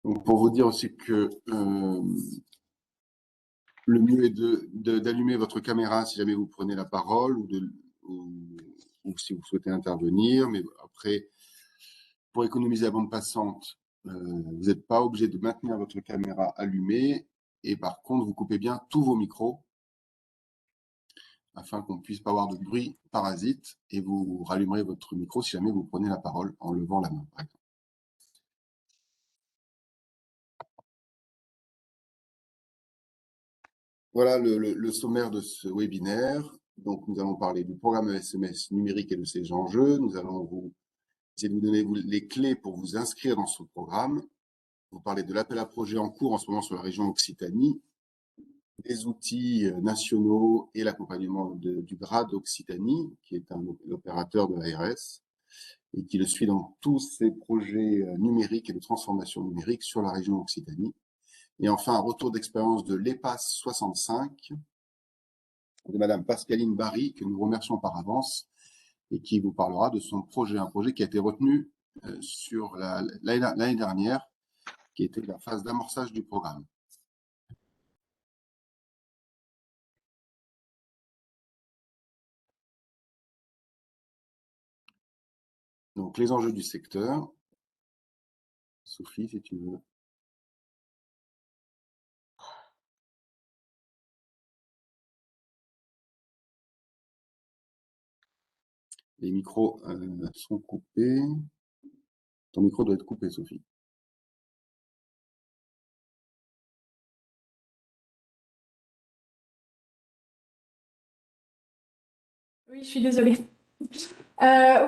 Donc, pour vous dire aussi que le mieux est d'allumer votre caméra si jamais vous prenez la parole ou si vous souhaitez intervenir. Mais après, pour économiser la bande passante, vous n'êtes pas obligé de maintenir votre caméra allumée. Et par contre, vous coupez bien tous vos micros afin qu'on ne puisse pas avoir de bruit parasite. Et vous rallumerez votre micro si jamais vous prenez la parole en levant la main, par exemple. Voilà le sommaire de ce webinaire. Donc, nous allons parler du programme SMS numérique et de ses enjeux. Nous allons essayer de vous donner les clés pour vous inscrire dans ce programme. Vous parler de l'appel à projet en cours en ce moment sur la région Occitanie, des outils nationaux et l'accompagnement du GRAD Occitanie, qui est un opérateur de l'ARS et qui le suit dans tous ses projets numériques et de transformation numérique sur la région Occitanie. Et enfin, un retour d'expérience de l'EPAS 65, de Madame Pascaline Barry, que nous remercions par avance, et qui vous parlera de son projet, un projet qui a été retenu sur l'année dernière, qui était la phase d'amorçage du programme. Donc, les enjeux du secteur. Sophie, si tu veux. Les micros sont coupés. Ton micro doit être coupé, Sophie. Oui, je suis désolée.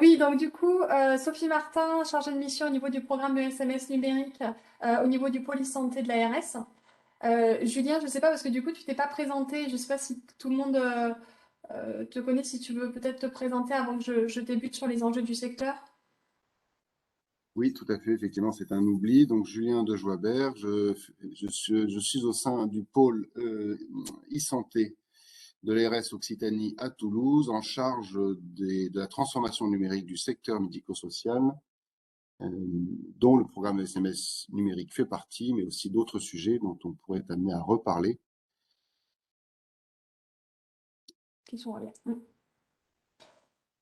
Oui, donc du coup, Sophie Martin, chargée de mission au niveau du programme SMS numérique, au niveau du pôle santé de l'ARS. Julien, je ne sais pas, parce que du coup, tu t'es pas présenté. Je ne sais pas si tout le monde te connaît, si tu veux peut-être te présenter avant que je débute sur les enjeux du secteur. Oui, tout à fait. Effectivement, c'est un oubli. Donc, Julien de Joibert, je suis au sein du pôle e-santé de l'ARS Occitanie à Toulouse, en charge de la transformation numérique du secteur médico-social, dont le programme SMS numérique fait partie, mais aussi d'autres sujets dont on pourrait être amené à reparler. Qui sont là.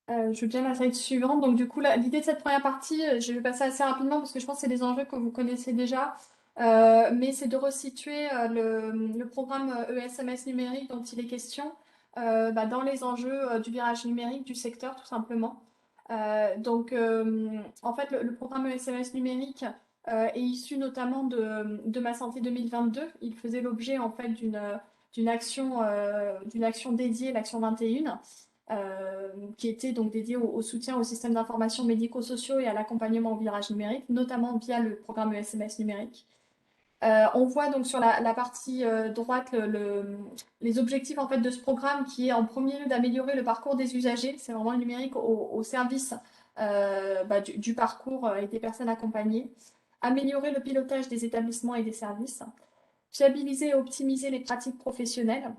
Je veux bien la slide suivante. Donc, du coup, l'idée de cette première partie, je vais passer assez rapidement parce que je pense que c'est des enjeux que vous connaissez déjà. Mais c'est de resituer le programme ESMS numérique dont il est question dans les enjeux du virage numérique du secteur, tout simplement. En fait, le programme ESMS numérique est issu notamment de Ma Santé 2022. Il faisait l'objet, en fait, d'une action dédiée, l'action 21, qui était donc dédié au soutien au système d'information médico-sociaux et à l'accompagnement au virage numérique, notamment via le programme ESMS numérique. On voit donc sur la partie droite les objectifs en fait de ce programme qui est en premier lieu d'améliorer le parcours des usagers. C'est vraiment le numérique au service du parcours et des personnes accompagnées. Améliorer le pilotage des établissements et des services. Fiabiliser et optimiser les pratiques professionnelles.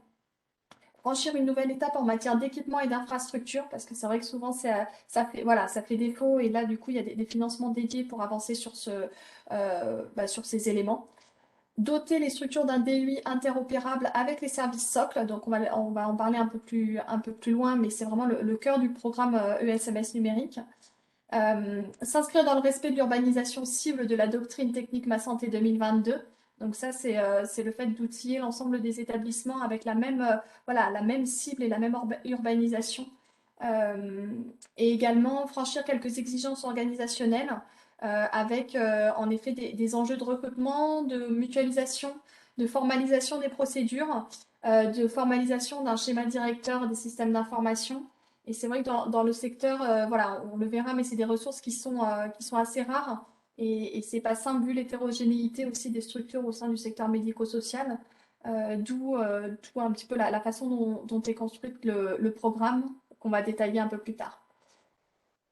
Franchir une nouvelle étape en matière d'équipement et d'infrastructure, parce que c'est vrai que souvent ça fait défaut, et là du coup il y a des financements dédiés pour avancer sur sur ces éléments. Doter les structures d'un DUI interopérable avec les services socles, donc on va en parler un peu plus loin, mais c'est vraiment le cœur du programme ESMS numérique. S'inscrire dans le respect de l'urbanisation cible de la doctrine technique Ma Santé 2022. Donc ça, c'est le fait d'outiller l'ensemble des établissements avec la même cible et la même urbanisation. Et également franchir quelques exigences organisationnelles avec en effet des enjeux de recrutement, de mutualisation, de formalisation des procédures, de formalisation d'un schéma directeur des systèmes d'information. Et c'est vrai que dans le secteur, on le verra, mais c'est des ressources qui sont assez rares et c'est pas simple vu l'hétérogénéité aussi des structures au sein du secteur médico-social, d'où un petit peu la façon dont est construit le programme qu'on va détailler un peu plus tard.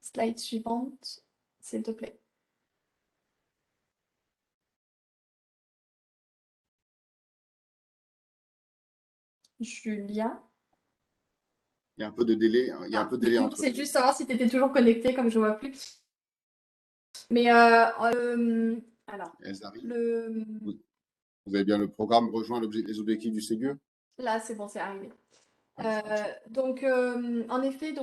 Slide suivante, s'il te plaît. Julien. Il y a un peu de délai, entre. C'est juste savoir si tu étais toujours connecté, comme je ne vois plus. Mais Alors, Elles arrivent. le... Vous, vous avez bien le programme rejoint les objectifs du Ségur? là, c'est bon, c'est arrivé. Ah, ça marche. En effet,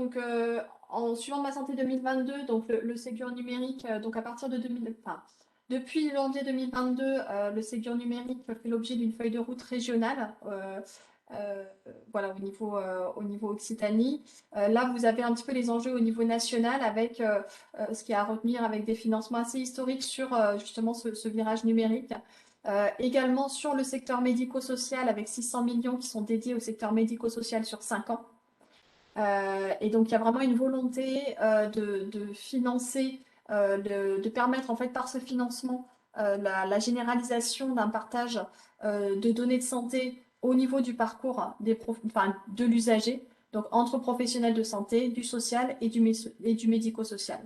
en suivant Ma Santé 2022, donc le Ségur numérique, donc à partir de 2000, enfin, depuis janvier 2022, le Ségur numérique fait l'objet d'une feuille de route régionale, euh, voilà, au niveau Occitanie. Là, vous avez un petit peu les enjeux au niveau national avec ce qui est à retenir avec des financements assez historiques sur justement ce virage numérique. Également sur le secteur médico-social avec 600 millions qui sont dédiés au secteur médico-social sur 5 ans. Et donc il y a vraiment une volonté de financer, de permettre en fait par ce financement la généralisation d'un partage de données de santé au niveau du parcours enfin, de l'usager, donc entre professionnels de santé, du social et du médico-social.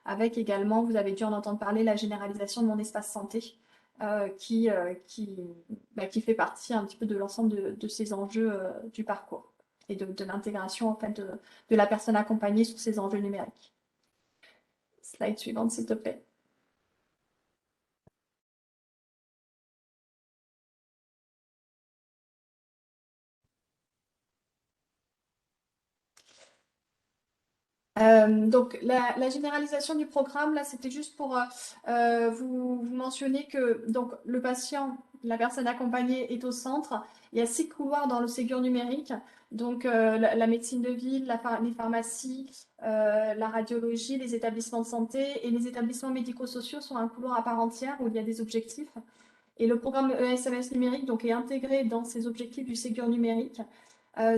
Avec également, vous avez dû en entendre parler, la généralisation de mon espace santé, euh, qui, euh, qui, qui fait partie un petit peu de l'ensemble de ces enjeux du parcours et de l'intégration en fait, de la personne accompagnée sur ces enjeux numériques. Slide suivante, s'il te plaît. Donc la généralisation du programme, là, c'était juste pour vous mentionner que donc, le patient, la personne accompagnée est au centre. Il y a 6 couloirs dans le Ségur numérique. Donc la médecine de ville, les pharmacies, la radiologie, les établissements de santé et les établissements médico-sociaux sont un couloir à part entière où il y a des objectifs. Et le programme ESMS numérique donc, est intégré dans ces objectifs du Ségur numérique.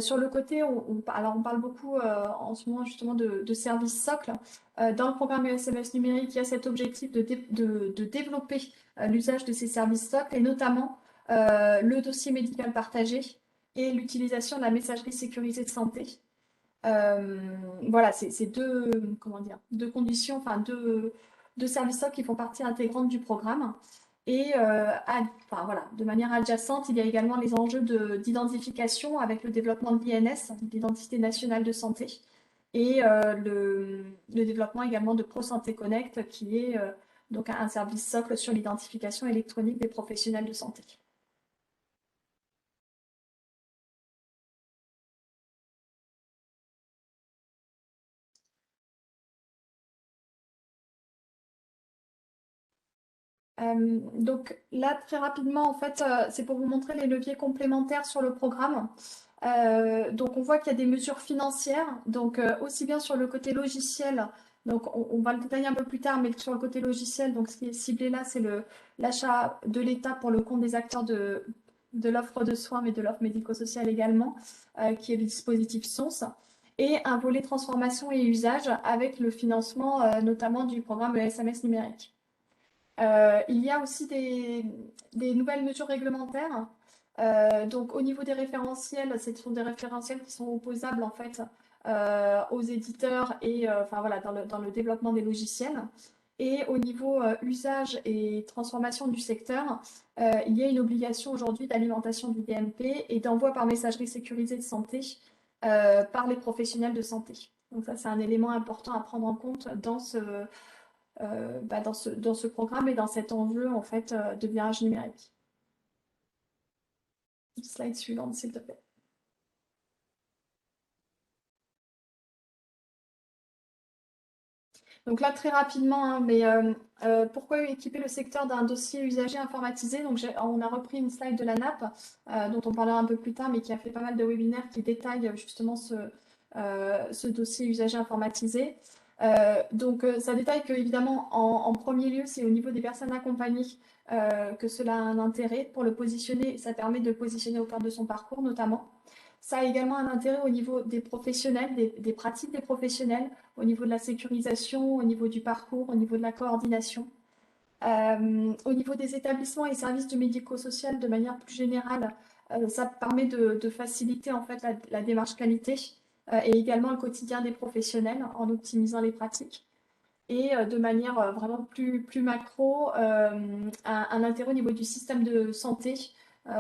Sur le côté, alors on parle beaucoup en ce moment justement de services socles. Dans le programme ESMS numérique, il y a cet objectif de développer l'usage de ces services socles et notamment le dossier médical partagé et l'utilisation de la messagerie sécurisée de santé. Euh, voilà, c'est deux, comment dire, deux conditions, enfin deux services socles qui font partie intégrante du programme. Et enfin, voilà, de manière adjacente, il y a également les enjeux d'identification avec le développement de l'INS, l'identité nationale de santé, et le développement également de ProSanté Connect, qui est donc un service socle sur l'identification électronique des professionnels de santé. Donc là, très rapidement, en fait, c'est pour vous montrer les leviers complémentaires sur le programme. Donc on voit qu'il y a des mesures financières, donc aussi bien sur le côté logiciel, donc on va le détailler un peu plus tard, mais sur le côté logiciel, donc ce qui est ciblé là, c'est l'achat de l'État pour le compte des acteurs de l'offre de soins, mais de l'offre médico-sociale également, qui est le dispositif SONS, et un volet transformation et usage avec le financement notamment du programme SMS numérique. Il y a aussi des nouvelles mesures réglementaires. Donc, au niveau des référentiels, ce sont des référentiels qui sont opposables en fait aux éditeurs et enfin voilà dans le développement des logiciels. Et au niveau usage et transformation du secteur, il y a une obligation aujourd'hui d'alimentation du DMP et d'envoi par messagerie sécurisée de santé par les professionnels de santé. Donc ça, c'est un élément important à prendre en compte dans ce programme et dans cet enjeu en fait de virage numérique. Slide suivante, s'il te plaît. Donc là, très rapidement, hein, mais pourquoi équiper le secteur d'un dossier usager informatisé? Donc on a repris une slide de la NAP, dont on parlera un peu plus tard, mais qui a fait pas mal de webinaires qui détaillent justement ce dossier usager informatisé. Ça détaille que, évidemment, en premier lieu, c'est au niveau des personnes accompagnées que cela a un intérêt pour le positionner. Ça permet de le positionner au cœur de son parcours, notamment. Ça a également un intérêt au niveau des professionnels, des pratiques des professionnels, au niveau de la sécurisation, au niveau du parcours, au niveau de la coordination. Au niveau des établissements et services du médico-social de manière plus générale, ça permet de faciliter en fait la démarche qualité et également le quotidien des professionnels en optimisant les pratiques. Et de manière vraiment plus macro, un intérêt au niveau du système de santé,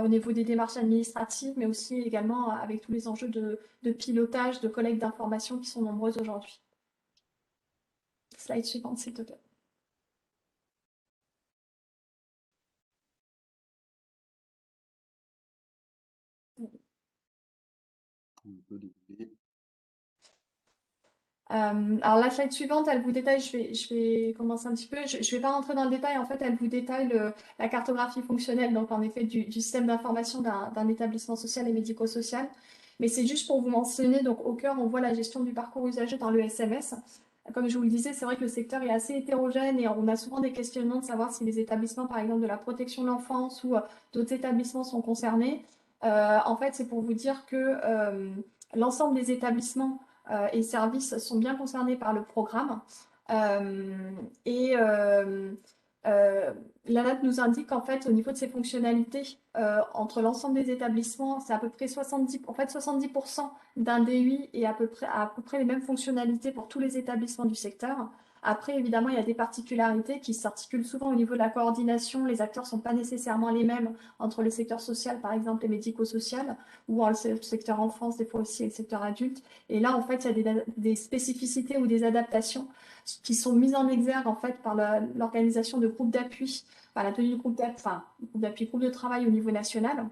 au niveau des démarches administratives, mais aussi également avec tous les enjeux de pilotage, de collecte d'informations qui sont nombreuses aujourd'hui. Slide suivante, s'il te plaît. Alors la slide suivante, elle vous détaille, je vais commencer un petit peu, je vais pas rentrer dans le détail, en fait, elle vous détaille la cartographie fonctionnelle, donc en effet du système d'information d'un établissement social et médico-social. Mais c'est juste pour vous mentionner, donc au cœur, on voit la gestion du parcours usager dans le SMS. Comme je vous le disais, c'est vrai que le secteur est assez hétérogène et on a souvent des questionnements de savoir si les établissements, par exemple, de la protection de l'enfance ou d'autres établissements sont concernés. En fait, c'est pour vous dire que l'ensemble des établissements et services sont bien concernés par le programme. Euh, et euh, la note nous indique qu'en fait, au niveau de ces fonctionnalités, entre l'ensemble des établissements, c'est à peu près 70, en fait, 70% d'un DUI et à peu près les mêmes fonctionnalités pour tous les établissements du secteur. Après, évidemment, il y a des particularités qui s'articulent souvent au niveau de la coordination. Les acteurs ne sont pas nécessairement les mêmes entre le secteur social, par exemple, et médico-social, ou le secteur enfance, des fois aussi, et le secteur adulte. Et là, en fait, il y a des spécificités ou des adaptations qui sont mises en exergue, en fait, par l'organisation de groupes d'appui, par la tenue de groupes d'appui, enfin, groupe d'appui, groupe de travail au niveau national.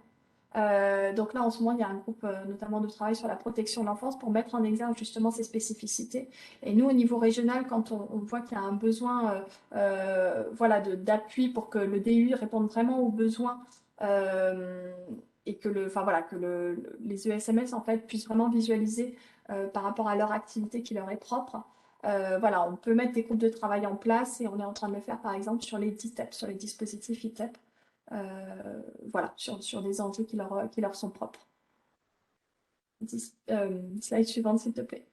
Donc là, en ce moment, il y a un groupe notamment de travail sur la protection de l'enfance pour mettre en exergue justement ces spécificités. Et nous, au niveau régional, quand on voit qu'il y a un besoin voilà, d'appui pour que le DUI réponde vraiment aux besoins euh, et que, enfin, voilà, que les ESMS en fait, puissent vraiment visualiser par rapport à leur activité qui leur est propre. Voilà, on peut mettre des groupes de travail en place et on est en train de le faire par exemple sur les DITEP, sur les dispositifs ITEP voilà, sur des enjeux qui leur sont propres. Slide suivante, s'il te plaît.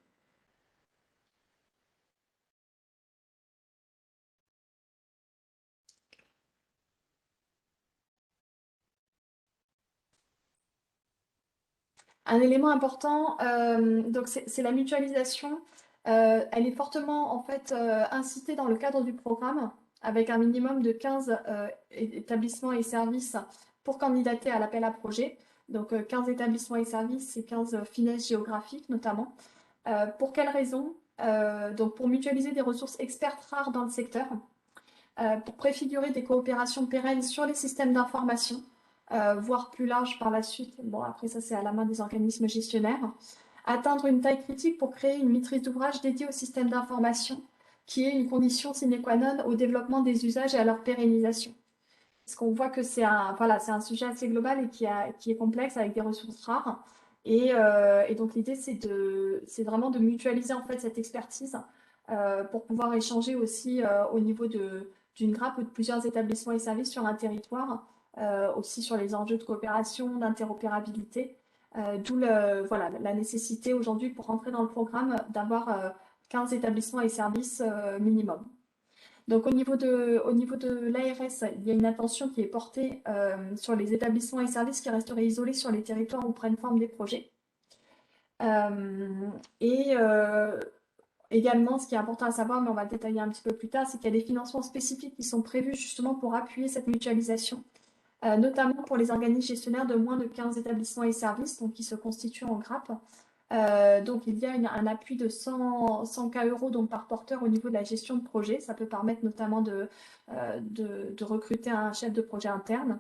Un élément important, donc c'est la mutualisation. Elle est fortement en fait incitée dans le cadre du programme avec un minimum de 15 établissements et services pour candidater à l'appel à projet. Donc 15 établissements et services et 15 finesses géographiques notamment. Pour quelles raisons? Donc pour mutualiser des ressources expertes rares dans le secteur, pour préfigurer des coopérations pérennes sur les systèmes d'information, voire plus large par la suite. Bon, après ça, c'est à la main des organismes gestionnaires. Atteindre une taille critique pour créer une maîtrise d'ouvrage dédiée au système d'information, qui est une condition sine qua non au développement des usages et à leur pérennisation. Parce qu'on voit que voilà, c'est un sujet assez global et qui est complexe avec des ressources rares. Et donc l'idée, c'est vraiment de mutualiser en fait cette expertise pour pouvoir échanger aussi au niveau d'une grappe ou de plusieurs établissements et services sur un territoire, aussi sur les enjeux de coopération, d'interopérabilité. D'où voilà, la nécessité aujourd'hui pour rentrer dans le programme d'avoir 15 établissements et services minimum. Donc au niveau de l'ARS, il y a une attention qui est portée sur les établissements et services qui resteraient isolés sur les territoires où prennent forme des projets. Et également, ce qui est important à savoir, mais on va le détailler un petit peu plus tard, c'est qu'il y a des financements spécifiques qui sont prévus justement pour appuyer cette mutualisation, notamment pour les organismes gestionnaires de moins de 15 établissements et services, donc qui se constituent en grappe. Donc, il y a un appui de 100 K euros donc, par porteur au niveau de la gestion de projet. Ça peut permettre notamment de recruter un chef de projet interne.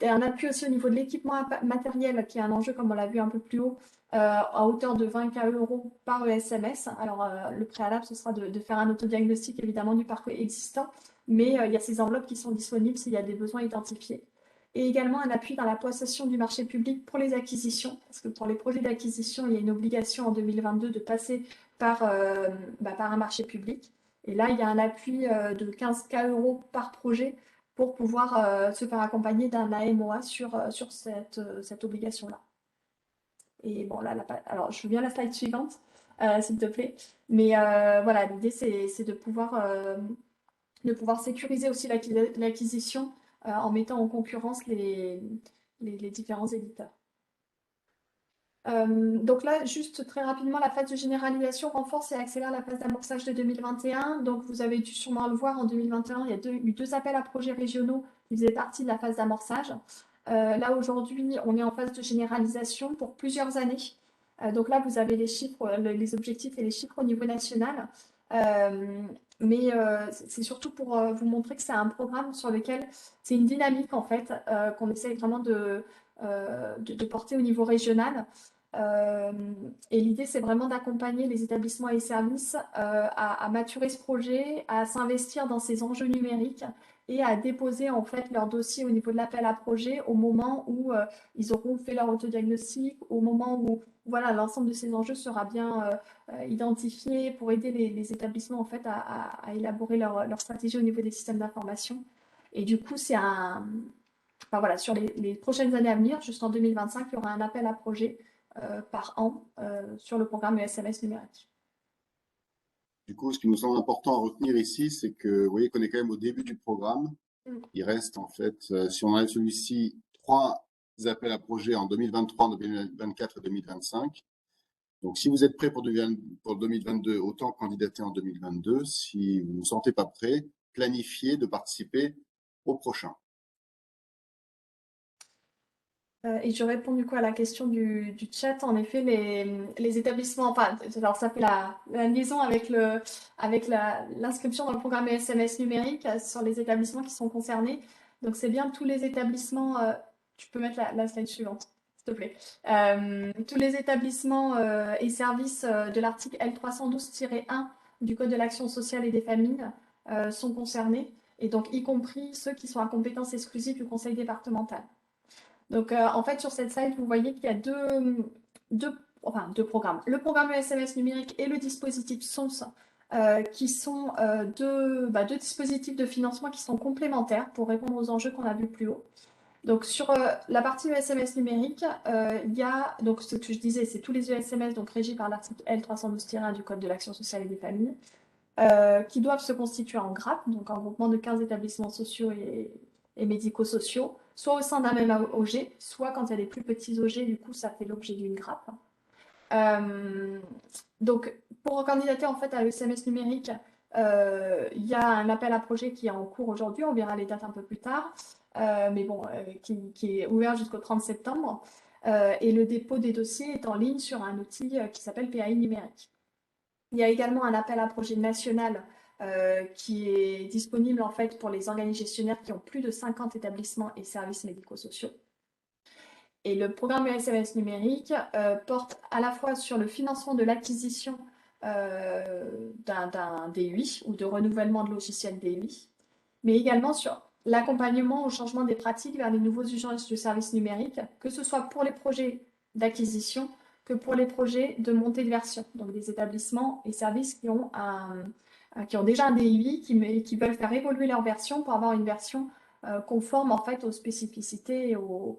Et un appui aussi au niveau de l'équipement matériel, qui est un enjeu, comme on l'a vu un peu plus haut, à hauteur de 20 K euros par ESMS. Alors, le préalable, ce sera de faire un autodiagnostic, évidemment, du parcours existant, mais il y a ces enveloppes qui sont disponibles s'il y a des besoins identifiés. Et également un appui dans la possession du marché public pour les acquisitions, parce que pour les projets d'acquisition, il y a une obligation en 2022 de passer par un marché public. Et là, il y a un appui de 15 K euros par projet pour pouvoir se faire accompagner d'un AMOA sur cette obligation-là. Et bon, là, alors je veux bien la slide suivante, s'il te plaît. Mais voilà, l'idée, c'est de pouvoir sécuriser aussi l'acquisition en mettant en concurrence les différents éditeurs. Donc là, juste très rapidement, la phase de généralisation renforce et accélère la phase d'amorçage de 2021. Donc vous avez dû sûrement le voir en 2021, il y a eu deux appels à projets régionaux qui faisaient partie de la phase d'amorçage. Là, aujourd'hui, on est en phase de généralisation pour plusieurs années. Donc là, vous avez les chiffres, les objectifs et les chiffres au niveau national. Mais c'est surtout pour vous montrer que c'est un programme sur lequel c'est une dynamique en fait qu'on essaye vraiment de porter au niveau régional. Et l'idée, c'est vraiment d'accompagner les établissements et services à maturer ce projet, à s'investir dans ces enjeux numériques et à déposer en fait leur dossier au niveau de l'appel à projet au moment où ils auront fait leur autodiagnostic, au moment où voilà, l'ensemble de ces enjeux sera bien identifié pour aider les établissements en fait à élaborer leur stratégie au niveau des systèmes d'information. Et du coup, enfin, voilà, sur les prochaines années à venir, jusqu'en 2025, il y aura un appel à projet par an sur le programme ESMS numérique. Du coup, ce qui nous semble important à retenir ici, c'est que vous voyez qu'on est quand même au début du programme. Mm. Il reste en fait, si on enlève celui-ci, 3 appels à projets en 2023, 2024 et 2025. Donc, si vous êtes prêt pour 2022, autant candidater en 2022. Si vous ne vous sentez pas prêt, planifiez de participer au prochain. Et je réponds du coup à la question du chat. En effet, les établissements, enfin, alors ça fait la liaison avec l'inscription dans le programme SMS numérique sur les établissements qui sont concernés. Donc, c'est bien tous les établissements. Tu peux mettre la slide suivante, s'il te plaît. Tous les établissements et services de l'article L312-1 du Code de l'action sociale et des familles sont concernés, et donc y compris ceux qui sont à compétence exclusive du conseil départemental. Donc, en fait, sur cette slide, vous voyez qu'il y a deux programmes. Le programme SMS numérique et le dispositif SONS, qui sont deux dispositifs de financement qui sont complémentaires pour répondre aux enjeux qu'on a vus plus haut. Donc, sur la partie ESMS numérique, il y a, donc ce que je disais, c'est tous les ESMS donc, régis par l'article L312-1 du Code de l'action sociale et des familles, qui doivent se constituer en GRAP, donc en groupement de 15 établissements sociaux et médico-sociaux, soit au sein d'un même OG, soit quand il y a des plus petits OG, du coup, ça fait l'objet d'une grappe. Donc, pour candidater en fait à l'ESMS numérique, il y a un appel à projet qui est en cours aujourd'hui, on verra les dates un peu plus tard, mais bon, qui est ouvert jusqu'au 30 septembre. Et le dépôt des dossiers est en ligne sur un outil qui s'appelle PAI numérique. Il y a également un appel à projet national qui est disponible en fait pour les organismes gestionnaires qui ont plus de 50 établissements et services médico-sociaux. Et le programme ESMS numérique porte à la fois sur le financement de l'acquisition d'un DUI ou de renouvellement de logiciel DUI, mais également sur l'accompagnement au changement des pratiques vers les nouveaux usages du service numérique, que ce soit pour les projets d'acquisition que pour les projets de montée de version, donc des établissements et services qui ont déjà un DUI, qui veulent faire évoluer leur version pour avoir une version conforme en fait aux spécificités et moi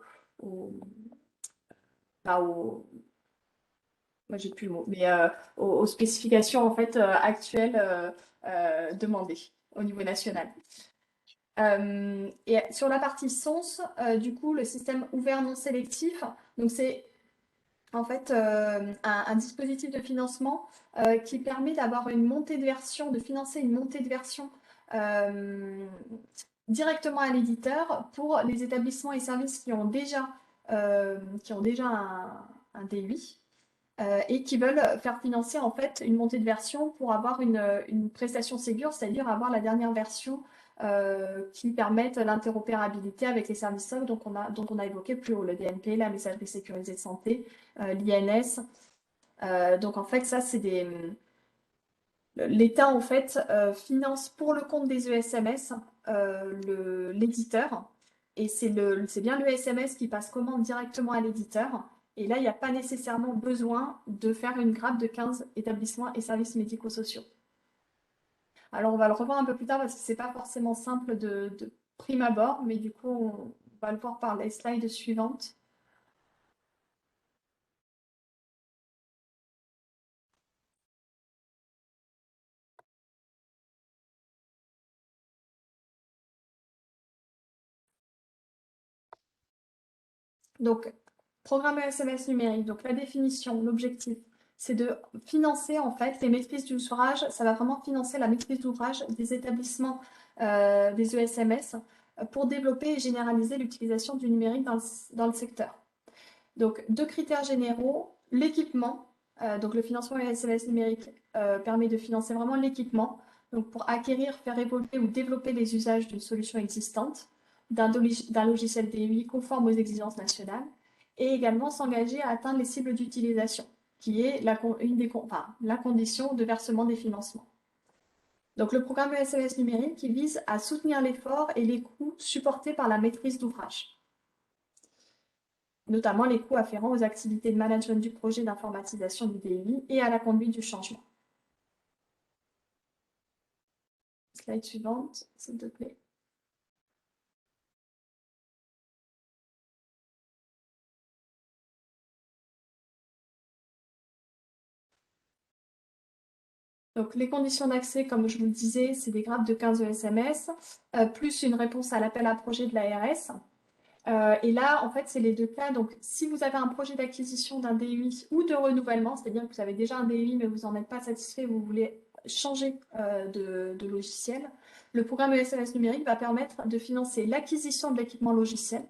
j'ai plus le mot, mais aux spécifications en fait actuelles demandées au niveau national. Et sur la partie SONS, du coup, le système ouvert non sélectif, donc c'est en fait un dispositif de financement qui permet d'avoir une montée de version, de financer une montée de version directement à l'éditeur pour les établissements et services qui ont déjà un DUI. Et qui veulent faire financer en fait une montée de version pour avoir une prestation Ségur, c'est-à-dire avoir la dernière version qui permette l'interopérabilité avec les services SOC dont on a évoqué plus haut, le DNP, la messagerie sécurisée de santé, l'INS. Donc en fait, ça c'est l'État en fait finance pour le compte des ESMS l'éditeur, et c'est bien le SMS qui passe commande directement à l'éditeur. Et là, il n'y a pas nécessairement besoin de faire une grappe de 15 établissements et services médico-sociaux. Alors, on va le revoir un peu plus tard parce que ce n'est pas forcément simple de prime abord, mais du coup, on va le voir par les slides suivantes. Donc, programme SMS numérique, donc la définition, l'objectif, c'est de financer en fait les maîtrises d'ouvrage. Ça va vraiment financer la maîtrise d'ouvrage des établissements des ESMS pour développer et généraliser l'utilisation du numérique dans le secteur. Donc, deux critères généraux, l'équipement, donc le financement SMS numérique permet de financer vraiment l'équipement, donc pour acquérir, faire évoluer ou développer les usages d'une solution existante, d'un logiciel DUI conforme aux exigences nationales, et également s'engager à atteindre les cibles d'utilisation, qui est la condition de versement des financements. Donc, le programme ESMS numérique qui vise à soutenir l'effort et les coûts supportés par la maîtrise d'ouvrage, notamment les coûts afférents aux activités de management du projet d'informatisation du DEI et à la conduite du changement. Slide suivante, s'il te plaît. Donc, les conditions d'accès, comme je vous le disais, c'est des grappes de 15 ESMS, plus une réponse à l'appel à projet de l'ARS. Et là, en fait, c'est les deux cas. Donc, si vous avez un projet d'acquisition d'un DEI ou de renouvellement, c'est-à-dire que vous avez déjà un DEI, mais vous n'en êtes pas satisfait, vous voulez changer de logiciel, le programme ESMS numérique va permettre de financer l'acquisition de l'équipement logiciel,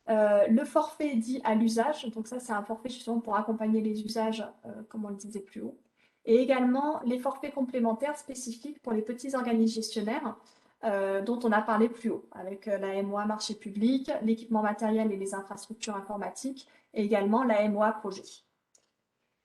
le forfait dit à l'usage, donc ça, c'est un forfait justement pour accompagner les usages, comme on le disait plus haut, et également les forfaits complémentaires spécifiques pour les petits organismes gestionnaires, dont on a parlé plus haut, avec la MOA marché public, l'équipement matériel et les infrastructures informatiques, et également la MOA projet.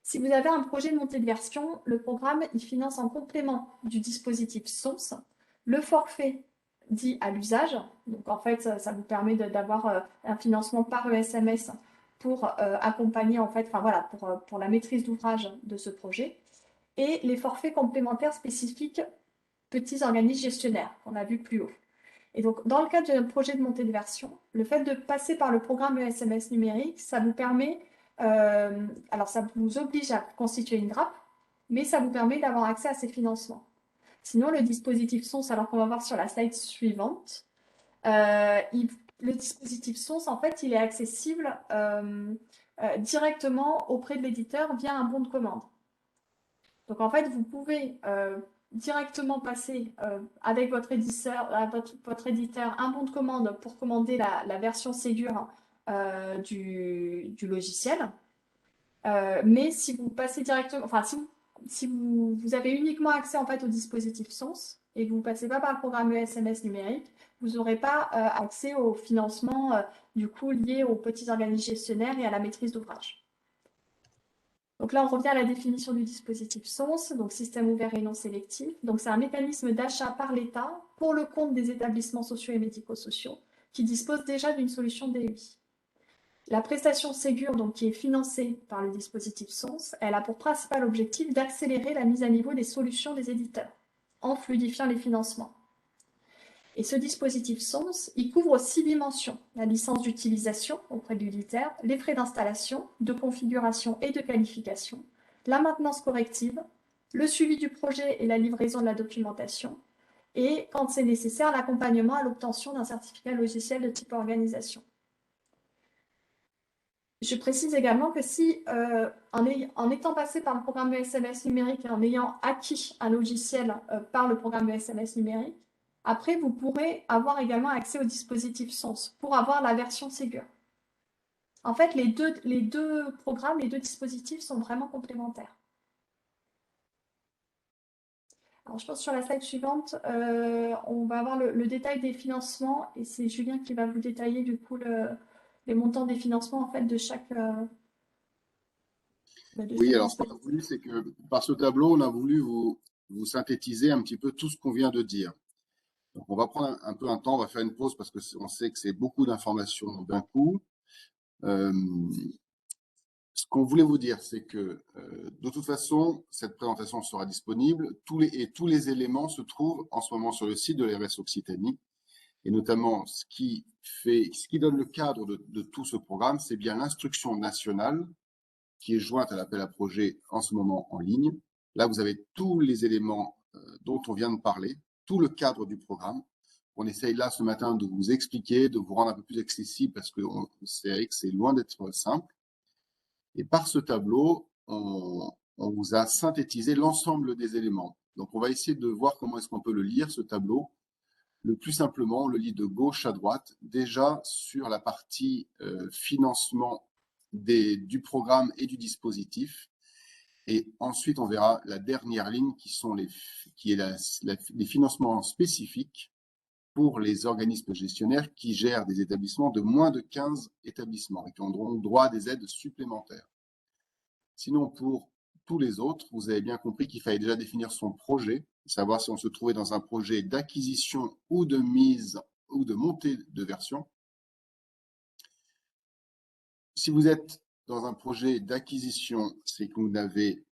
Si vous avez un projet de montée de version, le programme il finance en complément du dispositif SONS le forfait dit à l'usage. Donc en fait, ça vous permet d'avoir un financement par ESMS pour accompagner en fait, enfin voilà, pour la maîtrise d'ouvrage de ce projet. Et les forfaits complémentaires spécifiques petits organismes gestionnaires qu'on a vu plus haut. Et donc, dans le cadre d'un projet de montée de version, le fait de passer par le programme ESMS numérique, ça vous permet, alors ça vous oblige à constituer une grappe, mais ça vous permet d'avoir accès à ces financements. Sinon, le dispositif SONS, alors qu'on va voir sur la slide suivante, le dispositif SONS, en fait, il est accessible directement auprès de l'éditeur via un bon de commande. Donc, en fait, vous pouvez directement passer avec votre éditeur, un bon de commande pour commander la version Ségur du logiciel. Mais si vous passez directement, enfin, si vous avez uniquement accès en fait au dispositif SONS et que vous ne passez pas par le programme ESMS numérique, vous n'aurez pas accès au financement du coup lié aux petits organismes gestionnaires et à la maîtrise d'ouvrage. Donc là, on revient à la définition du dispositif SONS, donc système ouvert et non sélectif. Donc c'est un mécanisme d'achat par l'État pour le compte des établissements sociaux et médico-sociaux qui disposent déjà d'une solution DEI. La prestation Ségur, donc, qui est financée par le dispositif SONS, elle a pour principal objectif d'accélérer la mise à niveau des solutions des éditeurs en fluidifiant les financements. Et ce dispositif SONS, il couvre 6 dimensions: la licence d'utilisation auprès de l'éditeur, les frais d'installation, de configuration et de qualification, la maintenance corrective, le suivi du projet et la livraison de la documentation, et, quand c'est nécessaire, l'accompagnement à l'obtention d'un certificat logiciel de type organisation. Je précise également que si, en étant passé par le programme ESMS numérique et en ayant acquis un logiciel par le programme ESMS numérique, après, vous pourrez avoir également accès au dispositif SONS pour avoir la version Ségur. En fait, les deux programmes, les deux dispositifs sont vraiment complémentaires. Alors, je pense que sur la slide suivante, on va avoir le détail des financements et c'est Julien qui va vous détailler du coup les montants des financements en fait de chaque. Oui, alors ce qu'on a voulu, c'est que par ce tableau, on a voulu vous synthétiser un petit peu tout ce qu'on vient de dire. Donc, on va prendre un peu un temps, on va faire une pause parce qu'on sait que c'est beaucoup d'informations d'un coup. Ce qu'on voulait vous dire, c'est que de toute façon, cette présentation sera disponible. Tous les éléments se trouvent en ce moment sur le site de l'ARS Occitanie. Et notamment, ce qui donne le cadre de tout ce programme, c'est bien l'instruction nationale qui est jointe à l'appel à projet en ce moment en ligne. Là, vous avez tous les éléments dont on vient de parler, tout le cadre du programme. On essaye là ce matin de vous expliquer, de vous rendre un peu plus accessible parce que c'est loin d'être simple. Et par ce tableau, on vous a synthétisé l'ensemble des éléments. Donc, on va essayer de voir comment est-ce qu'on peut le lire, ce tableau. Le plus simplement, on le lit de gauche à droite, déjà sur la partie financement du programme et du dispositif. Et ensuite, on verra la dernière ligne qui est les financements spécifiques pour les organismes gestionnaires qui gèrent des établissements de moins de 15 établissements et qui auront droit à des aides supplémentaires. Sinon, pour tous les autres, vous avez bien compris qu'il fallait déjà définir son projet, savoir si on se trouvait dans un projet d'acquisition ou de mise ou de montée de version. Si vous êtes dans un projet d'acquisition, c'est que vous n'avez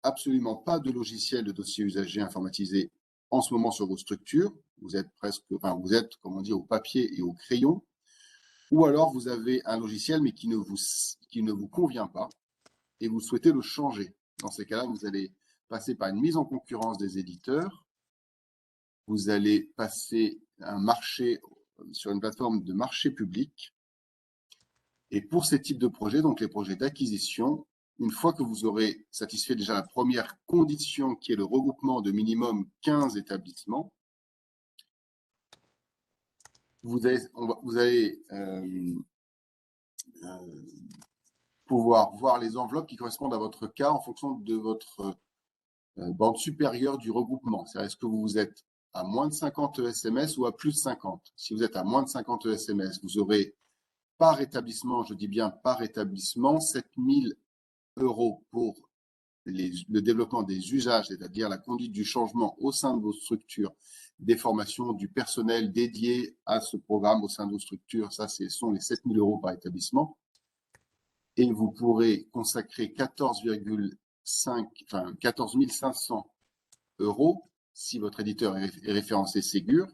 absolument pas de logiciel de dossier usager informatisé en ce moment sur vos structures. Vous êtes vous êtes, comme on dit, au papier et au crayon. Ou alors vous avez un logiciel mais qui ne vous convient pas et vous souhaitez le changer. Dans ces cas-là, vous allez passer par une mise en concurrence des éditeurs. Vous allez passer un marché sur une plateforme de marché public. Et pour ces types de projets, donc les projets d'acquisition, une fois que vous aurez satisfait déjà la première condition qui est le regroupement de minimum 15 établissements, vous allez pouvoir voir les enveloppes qui correspondent à votre cas en fonction de votre bande supérieure du regroupement. C'est-à-dire, est-ce que vous êtes à moins de 50 ESMS ou à plus de 50? Si vous êtes à moins de 50 ESMS, vous aurez par établissement, je dis bien par établissement, 7 000 € pour le développement des usages, c'est-à-dire la conduite du changement au sein de vos structures, des formations, du personnel dédié à ce programme au sein de vos structures. Ça, ce sont les 7 000 € par établissement. Et vous pourrez consacrer 14 500 € si votre éditeur est référencé Ségur,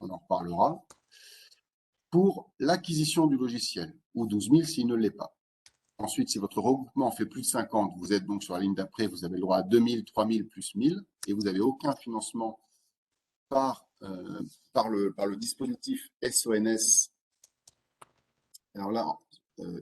on en reparlera, pour l'acquisition du logiciel, ou 12 000 s'il ne l'est pas. Ensuite, si votre regroupement fait plus de 50, vous êtes donc sur la ligne d'après, vous avez le droit à 2 000, 3 000 plus 1 000, et vous n'avez aucun financement par le dispositif SONS. Alors là,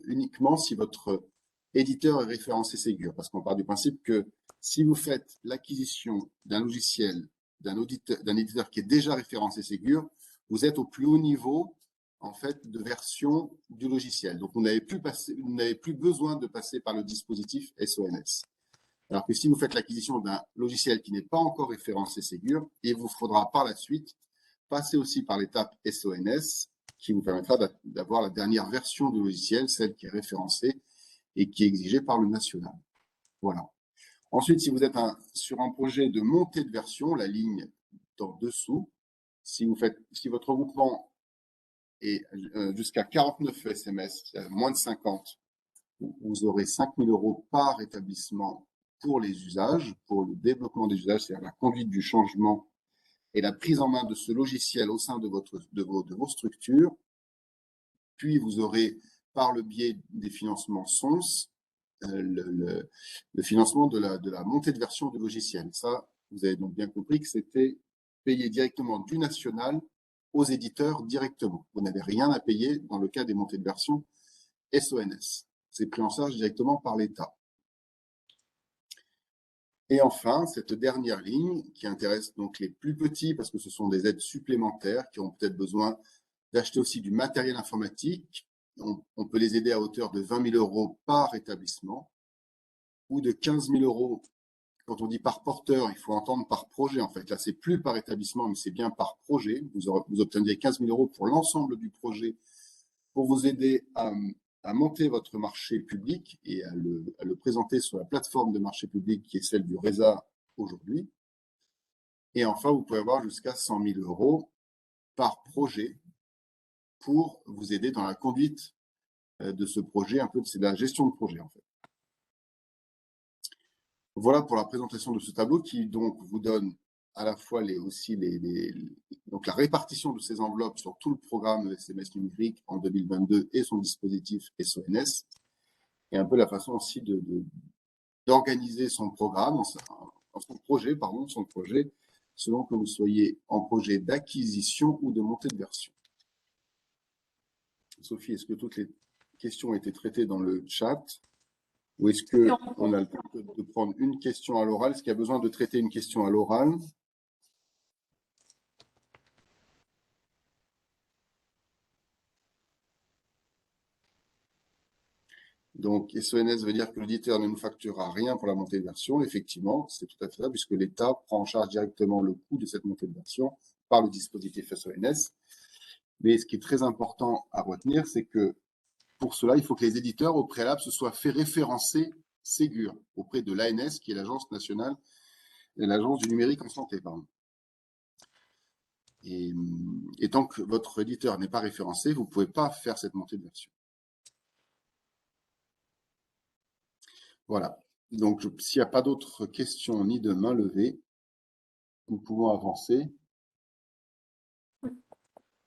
uniquement si votre éditeur est référencé Ségur, parce qu'on part du principe que si vous faites l'acquisition d'un logiciel d'un éditeur qui est déjà référencé Ségur, vous êtes au plus haut niveau en fait de version du logiciel. Donc vous n'avez plus besoin de passer par le dispositif SONS. Alors que si vous faites l'acquisition d'un logiciel qui n'est pas encore référencé Ségur, il vous faudra par la suite passer aussi par l'étape SONS, qui vous permettra d'avoir la dernière version du logiciel, celle qui est référencée et qui est exigée par le national. Voilà. Ensuite, si vous êtes sur un projet de montée de version, la ligne en dessous, si votre regroupement est jusqu'à 49 SMS, moins de 50, vous aurez 5 000 € par établissement pour les usages, pour le développement des usages, c'est-à-dire la conduite du changement et la prise en main de ce logiciel au sein de vos structures. Puis vous aurez, par le biais des financements SONS, le financement de la montée de version du logiciel. Ça, vous avez donc bien compris que c'était payé directement du national aux éditeurs directement. Vous n'avez rien à payer dans le cas des montées de version SONS. C'est pris en charge directement par l'État. Et enfin, cette dernière ligne qui intéresse donc les plus petits parce que ce sont des aides supplémentaires qui ont peut-être besoin d'acheter aussi du matériel informatique. On peut les aider à hauteur de 20 000 € par établissement ou de 15 000 €. Quand on dit par porteur, il faut entendre par projet. En fait, là, c'est plus par établissement, mais c'est bien par projet. Vous obtiendrez 15 000 € pour l'ensemble du projet pour vous aider à monter votre marché public et à le présenter sur la plateforme de marché public qui est celle du RESA aujourd'hui. Et enfin, vous pouvez avoir jusqu'à 100 000 € par projet pour vous aider dans la conduite de ce projet, un peu c'est de la gestion de projet en fait. Voilà pour la présentation de ce tableau qui donc vous donne à la fois donc la répartition de ces enveloppes sur tout le programme SMS numérique en 2022 et son dispositif SONS, et un peu la façon aussi d'organiser son programme, son projet, selon que vous soyez en projet d'acquisition ou de montée de version. Sophie, est-ce que toutes les questions ont été traitées dans le chat? Ou est-ce qu'on a le temps de prendre une question à l'oral? Est-ce qu'il y a besoin de traiter une question à l'oral? Donc, SONS veut dire que l'éditeur ne nous facturera rien pour la montée de version. Effectivement, c'est tout à fait ça, puisque l'État prend en charge directement le coût de cette montée de version par le dispositif SONS. Mais ce qui est très important à retenir, c'est que pour cela, il faut que les éditeurs, au préalable, se soient fait référencer Ségur auprès de l'ANS, qui est l'Agence nationale, l'Agence du numérique en santé, pardon. Et tant que votre éditeur n'est pas référencé, vous ne pouvez pas faire cette montée de version. Voilà. Donc, s'il n'y a pas d'autres questions ni de main levée, nous pouvons avancer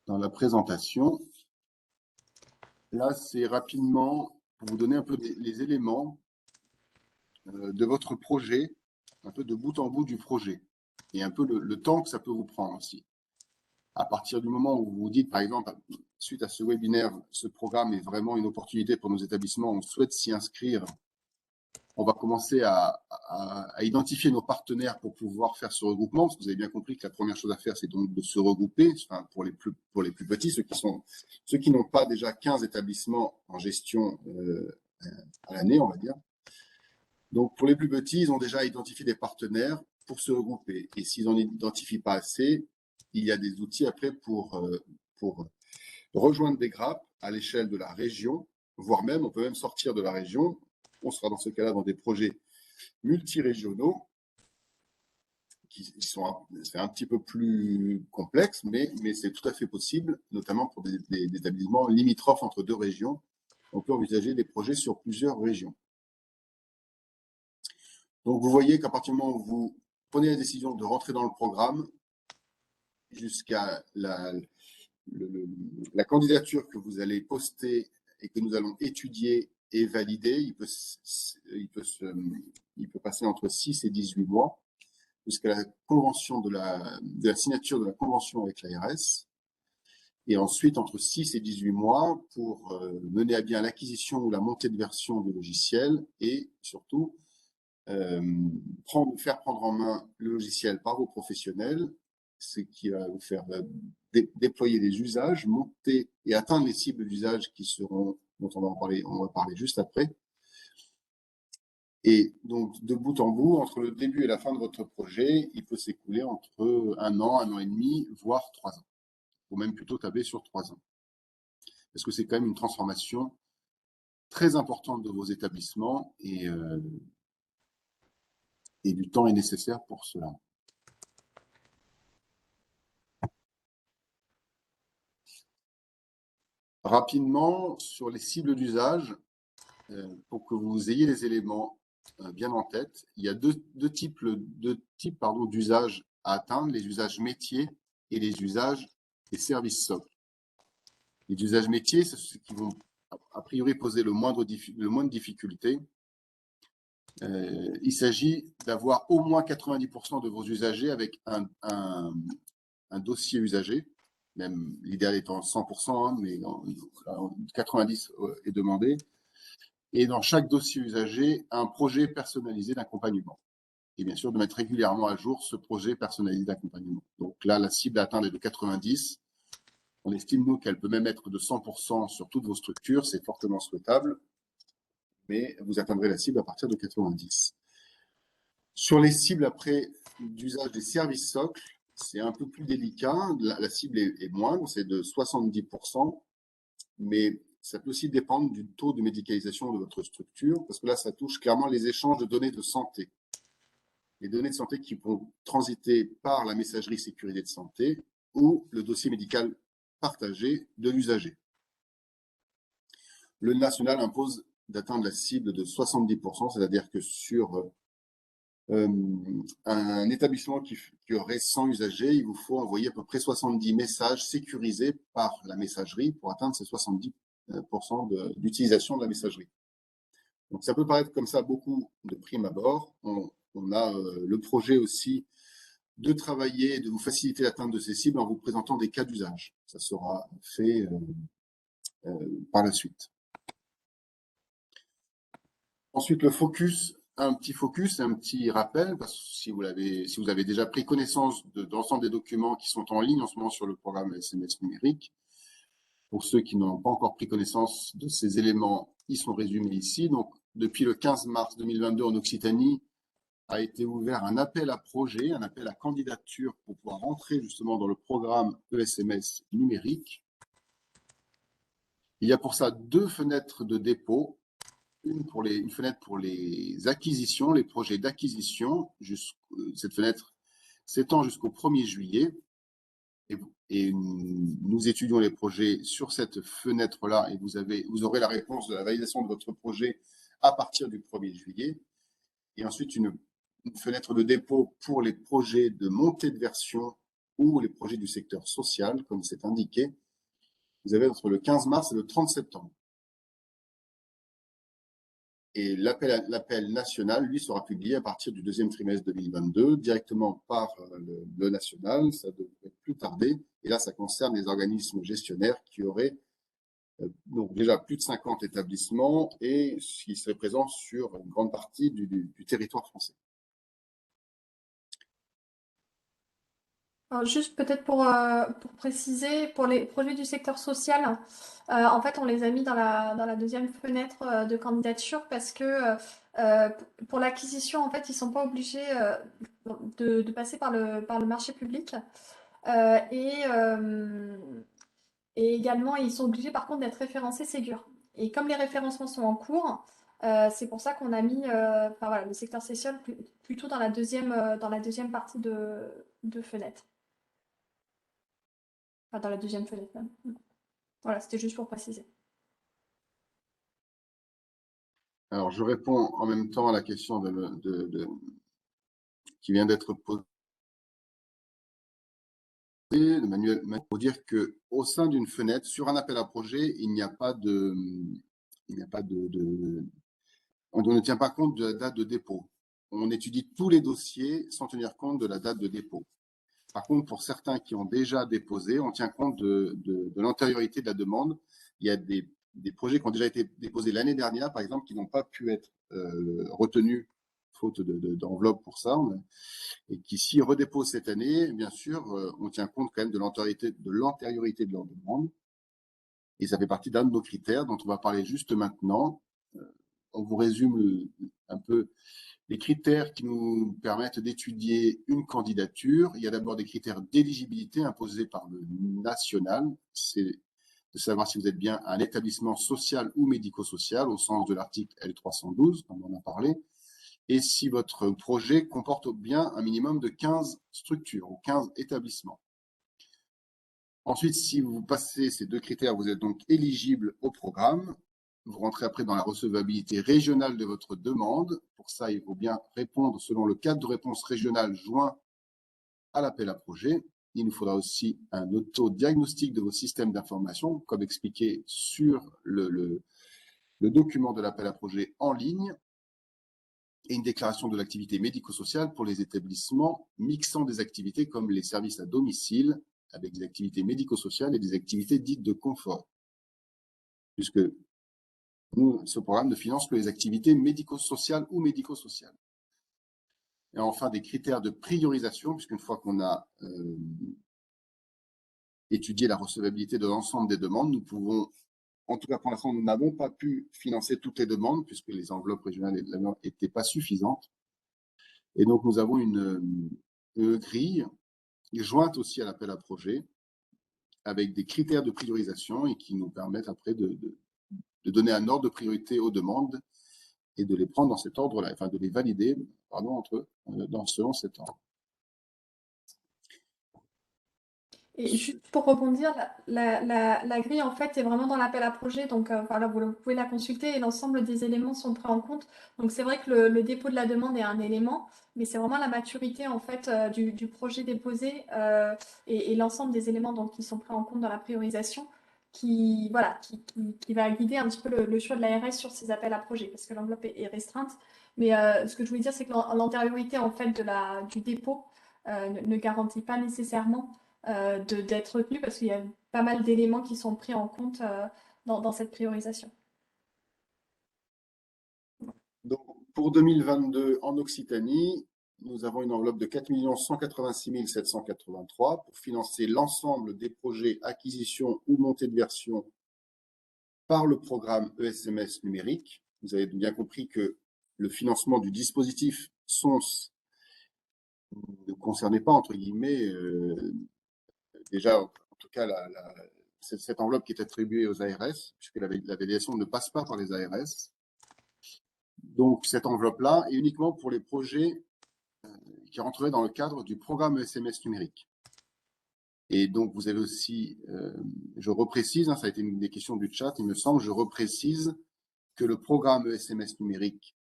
dans la présentation. Là, c'est rapidement pour vous donner un peu les éléments de votre projet, un peu de bout en bout du projet, et un peu le temps que ça peut vous prendre aussi. À partir du moment où vous vous dites, par exemple, suite à ce webinaire, ce programme est vraiment une opportunité pour nos établissements, on souhaite s'y inscrire, on va commencer à identifier nos partenaires pour pouvoir faire ce regroupement, parce que vous avez bien compris que la première chose à faire, c'est donc de se regrouper, enfin, pour les plus petits, ceux qui n'ont pas déjà 15 établissements en gestion à l'année, on va dire. Donc, pour les plus petits, ils ont déjà identifié des partenaires pour se regrouper. Et s'ils n'en identifient pas assez, il y a des outils après pour rejoindre des grappes à l'échelle de la région, voire même, on peut même sortir de la région. On sera dans ce cas-là dans des projets multirégionaux qui sont un petit peu plus complexes, mais c'est tout à fait possible, notamment pour des établissements limitrophes entre deux régions. On peut envisager des projets sur plusieurs régions. Donc, vous voyez qu'à partir du moment où vous prenez la décision de rentrer dans le programme, jusqu'à la candidature que vous allez poster et que nous allons étudier et valider, il peut passer entre 6 et 18 mois, jusqu'à la convention de la signature de la convention avec l'ARS, et ensuite entre 6 et 18 mois pour mener à bien l'acquisition ou la montée de version du logiciel et surtout faire prendre en main le logiciel par vos professionnels, ce qui va vous faire déployer des usages, monter et atteindre les cibles d'usage dont on va parler juste après. Et donc, de bout en bout, entre le début et la fin de votre projet, il peut s'écouler entre 1 an et demi, voire 3 ans. Ou même plutôt tabler sur 3 ans. Parce que c'est quand même une transformation très importante de vos établissements et du temps est nécessaire pour cela. Rapidement, sur les cibles d'usage, pour que vous ayez les éléments bien en tête, il y a deux types d'usages à atteindre, les usages métiers et les usages des services socles. Les usages métiers, c'est ceux qui vont a priori poser le moins de difficultés. Il s'agit d'avoir au moins 90% de vos usagers avec un dossier usagé, même l'idéal étant 100%, hein, mais 90 est demandé. Et dans chaque dossier usagé, un projet personnalisé d'accompagnement. Et bien sûr, de mettre régulièrement à jour ce projet personnalisé d'accompagnement. Donc là, la cible à atteindre est de 90. On estime, nous, qu'elle peut même être de 100% sur toutes vos structures. C'est fortement souhaitable. Mais vous atteindrez la cible à partir de 90. Sur les cibles après d'usage des services socles, c'est un peu plus délicat. La cible est moindre, c'est de 70%. Mais ça peut aussi dépendre du taux de médicalisation de votre structure, parce que là, ça touche clairement les échanges de données de santé. Les données de santé qui vont transiter par la messagerie sécurité de santé ou le dossier médical partagé de l'usager. Le national impose d'atteindre la cible de 70%, c'est-à-dire que sur un établissement qui aurait 100 usagers, il vous faut envoyer à peu près 70 messages sécurisés par la messagerie pour atteindre ces 70% d'utilisation de la messagerie. Donc, ça peut paraître comme ça beaucoup de prime abord. On a le projet aussi de travailler, de vous faciliter l'atteinte de ces cibles en vous présentant des cas d'usage. Ça sera fait par la suite. Ensuite, le focus, un petit rappel, parce que si vous avez déjà pris connaissance de l'ensemble des documents qui sont en ligne en ce moment sur le programme SMS numérique, pour ceux qui n'ont pas encore pris connaissance de ces éléments, ils sont résumés ici. Donc, depuis le 15 mars 2022 en Occitanie, a été ouvert un appel à projet, un appel à candidature pour pouvoir rentrer justement dans le programme ESMS numérique. Il y a pour ça 2 fenêtres de dépôt, une fenêtre pour les acquisitions, les projets d'acquisition. Cette fenêtre s'étend jusqu'au 1er juillet. Et nous étudions les projets sur cette fenêtre-là et vous aurez la réponse de la validation de votre projet à partir du 1er juillet. Et ensuite, une fenêtre de dépôt pour les projets de montée de version ou les projets du secteur social, comme c'est indiqué. Vous avez entre le 15 mars et le 30 septembre. Et l'appel national, lui, sera publié à partir du 2e trimestre 2022, directement par le national. Ça devrait plus tarder. Et là, ça concerne les organismes gestionnaires qui auraient donc déjà plus de 50 établissements et qui seraient présents sur une grande partie du territoire français. Alors, juste peut-être pour préciser, pour les projets du secteur social, en fait, on les a mis dans la deuxième fenêtre de candidature parce que euh, pour l'acquisition, en fait, ils sont pas obligés de passer par le marché public. Euh, et, euh, et également, ils sont obligés par contre d'être référencés Ségur. Et comme les référencements sont en cours, c'est pour ça qu'on a mis enfin, voilà, le secteur social plutôt dans la deuxième partie de fenêtre. Enfin, dans la deuxième fenêtre même. Voilà, c'était juste pour préciser. Alors, je réponds en même temps à la question qui vient d'être posée de Manuel pour dire que au sein d'une fenêtre, sur un appel à projet, il n'y a pas de, on ne tient pas compte de la date de dépôt. On étudie tous les dossiers sans tenir compte de la date de dépôt. Par contre, pour certains qui ont déjà déposé, on tient compte de l'antériorité de la demande. Il y a des projets qui ont déjà été déposés l'année dernière, par exemple, qui n'ont pas pu être retenus faute d'enveloppe pour ça, et qui, s'ils redéposent cette année, bien sûr, on tient compte quand même de l'antériorité de leur demande. Et ça fait partie d'un de nos critères dont on va parler juste maintenant. On vous résume un peu les critères qui nous permettent d'étudier une candidature. Il y a d'abord des critères d'éligibilité imposés par le national. C'est de savoir si vous êtes bien un établissement social ou médico-social au sens de l'article L312, comme on en a parlé, et si votre projet comporte bien un minimum de 15 structures ou 15 établissements. Ensuite, si vous passez ces 2 critères, vous êtes donc éligible au programme. Vous rentrez après dans la recevabilité régionale de votre demande. Pour ça, il faut bien répondre selon le cadre de réponse régional joint à l'appel à projet. Il nous faudra aussi un auto-diagnostic de vos systèmes d'information, comme expliqué sur le document de l'appel à projet en ligne, et une déclaration de l'activité médico-sociale pour les établissements mixant des activités comme les services à domicile, avec des activités médico-sociales et des activités dites de confort. Puisque ce programme ne finance que les activités médico-sociales ou médico-sociales. Et enfin, des critères de priorisation, puisqu'une fois qu'on a étudié la recevabilité de l'ensemble des demandes, nous pouvons, en tout cas pour l'instant, nous n'avons pas pu financer toutes les demandes, puisque les enveloppes régionales n'étaient pas suffisantes. Et donc, nous avons une grille jointe aussi à l'appel à projet, avec des critères de priorisation et qui nous permettent après de donner un ordre de priorité aux demandes et de les prendre dans cet ordre-là, enfin de les valider, pardon, selon cet ordre. Et juste pour rebondir, la grille en fait est vraiment dans l'appel à projet, donc voilà, vous pouvez la consulter et l'ensemble des éléments sont pris en compte. Donc c'est vrai que le dépôt de la demande est un élément, mais c'est vraiment la maturité en fait du projet déposé et l'ensemble des éléments donc, qui sont pris en compte dans la priorisation qui, voilà, qui va guider un petit peu le choix de l'ARS sur ces appels à projet, parce que l'enveloppe est restreinte. Mais ce que je voulais dire, c'est que l'antériorité en fait du dépôt ne garantit pas nécessairement d'être retenu parce qu'il y a pas mal d'éléments qui sont pris en compte dans cette priorisation. Donc, pour 2022, en Occitanie, nous avons une enveloppe de 4 186 783 pour financer l'ensemble des projets acquisition ou montée de version par le programme ESMS numérique. Vous avez bien compris que le financement du dispositif SONS ne concernait pas, entre guillemets, déjà, en tout cas, cette enveloppe qui est attribuée aux ARS, puisque la validation ne passe pas par les ARS. Donc, cette enveloppe-là est uniquement pour les projets qui rentreraient dans le cadre du programme SMS numérique. Et donc, vous avez aussi, je reprécise, ça a été une des questions du chat, il me semble, je reprécise que le programme SMS numérique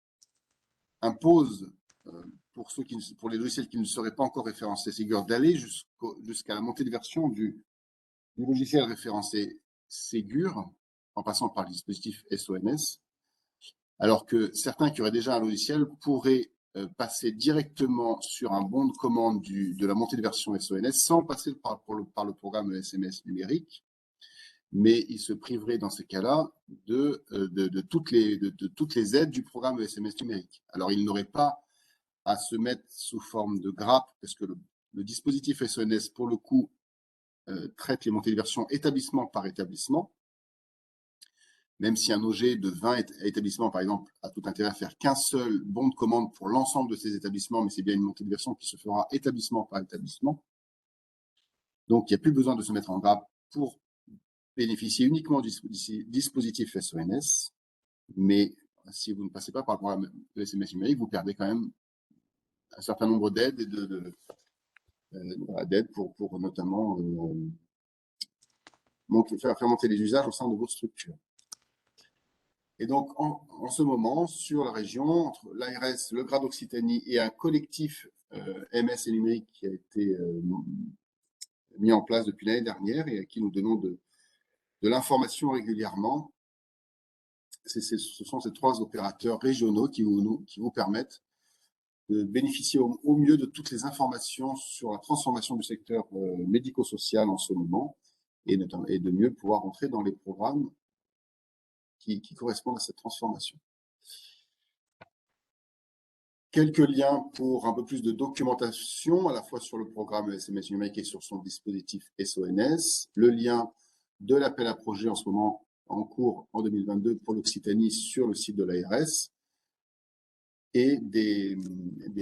impose, pour les logiciels qui ne seraient pas encore référencés Ségur, d'aller jusqu'à la montée de version du logiciel référencé Ségur, en passant par le dispositif SONS, alors que certains qui auraient déjà un logiciel pourraient passer directement sur un bon de commande de la montée de version SONS sans passer par le programme SMS numérique, mais ils se priveraient dans ces cas-là de toutes les aides du programme SMS numérique. Alors, ils n'auraient pas à se mettre sous forme de grappe, parce que le dispositif SONS, pour le coup, traite les montées de version établissement par établissement, même si un OG de 20 établissements, par exemple, a tout intérêt à faire qu'un seul bon de commande pour l'ensemble de ces établissements, mais c'est bien une montée de version qui se fera établissement par établissement. Donc, il n'y a plus besoin de se mettre en grappe pour bénéficier uniquement du dispositif SONS, mais si vous ne passez pas par le programme de SMS numérique, vous perdez quand même un certain nombre d'aides et d'aides pour notamment faire monter les usages au sein de vos structures. Et donc, en ce moment, sur la région, entre l'ARS, le Grade Occitanie et un collectif MS et numérique qui a été mis en place depuis l'année dernière et à qui nous donnons de l'information régulièrement, ce sont ces 3 opérateurs régionaux qui vous permettent de bénéficier au mieux de toutes les informations sur la transformation du secteur médico-social en ce moment et de mieux pouvoir entrer dans les programmes qui correspondent à cette transformation. Quelques liens pour un peu plus de documentation, à la fois sur le programme SMS numérique et sur son dispositif SONS. Le lien de l'appel à projet en ce moment en cours en 2022 pour l'Occitanie sur le site de l'ARS et des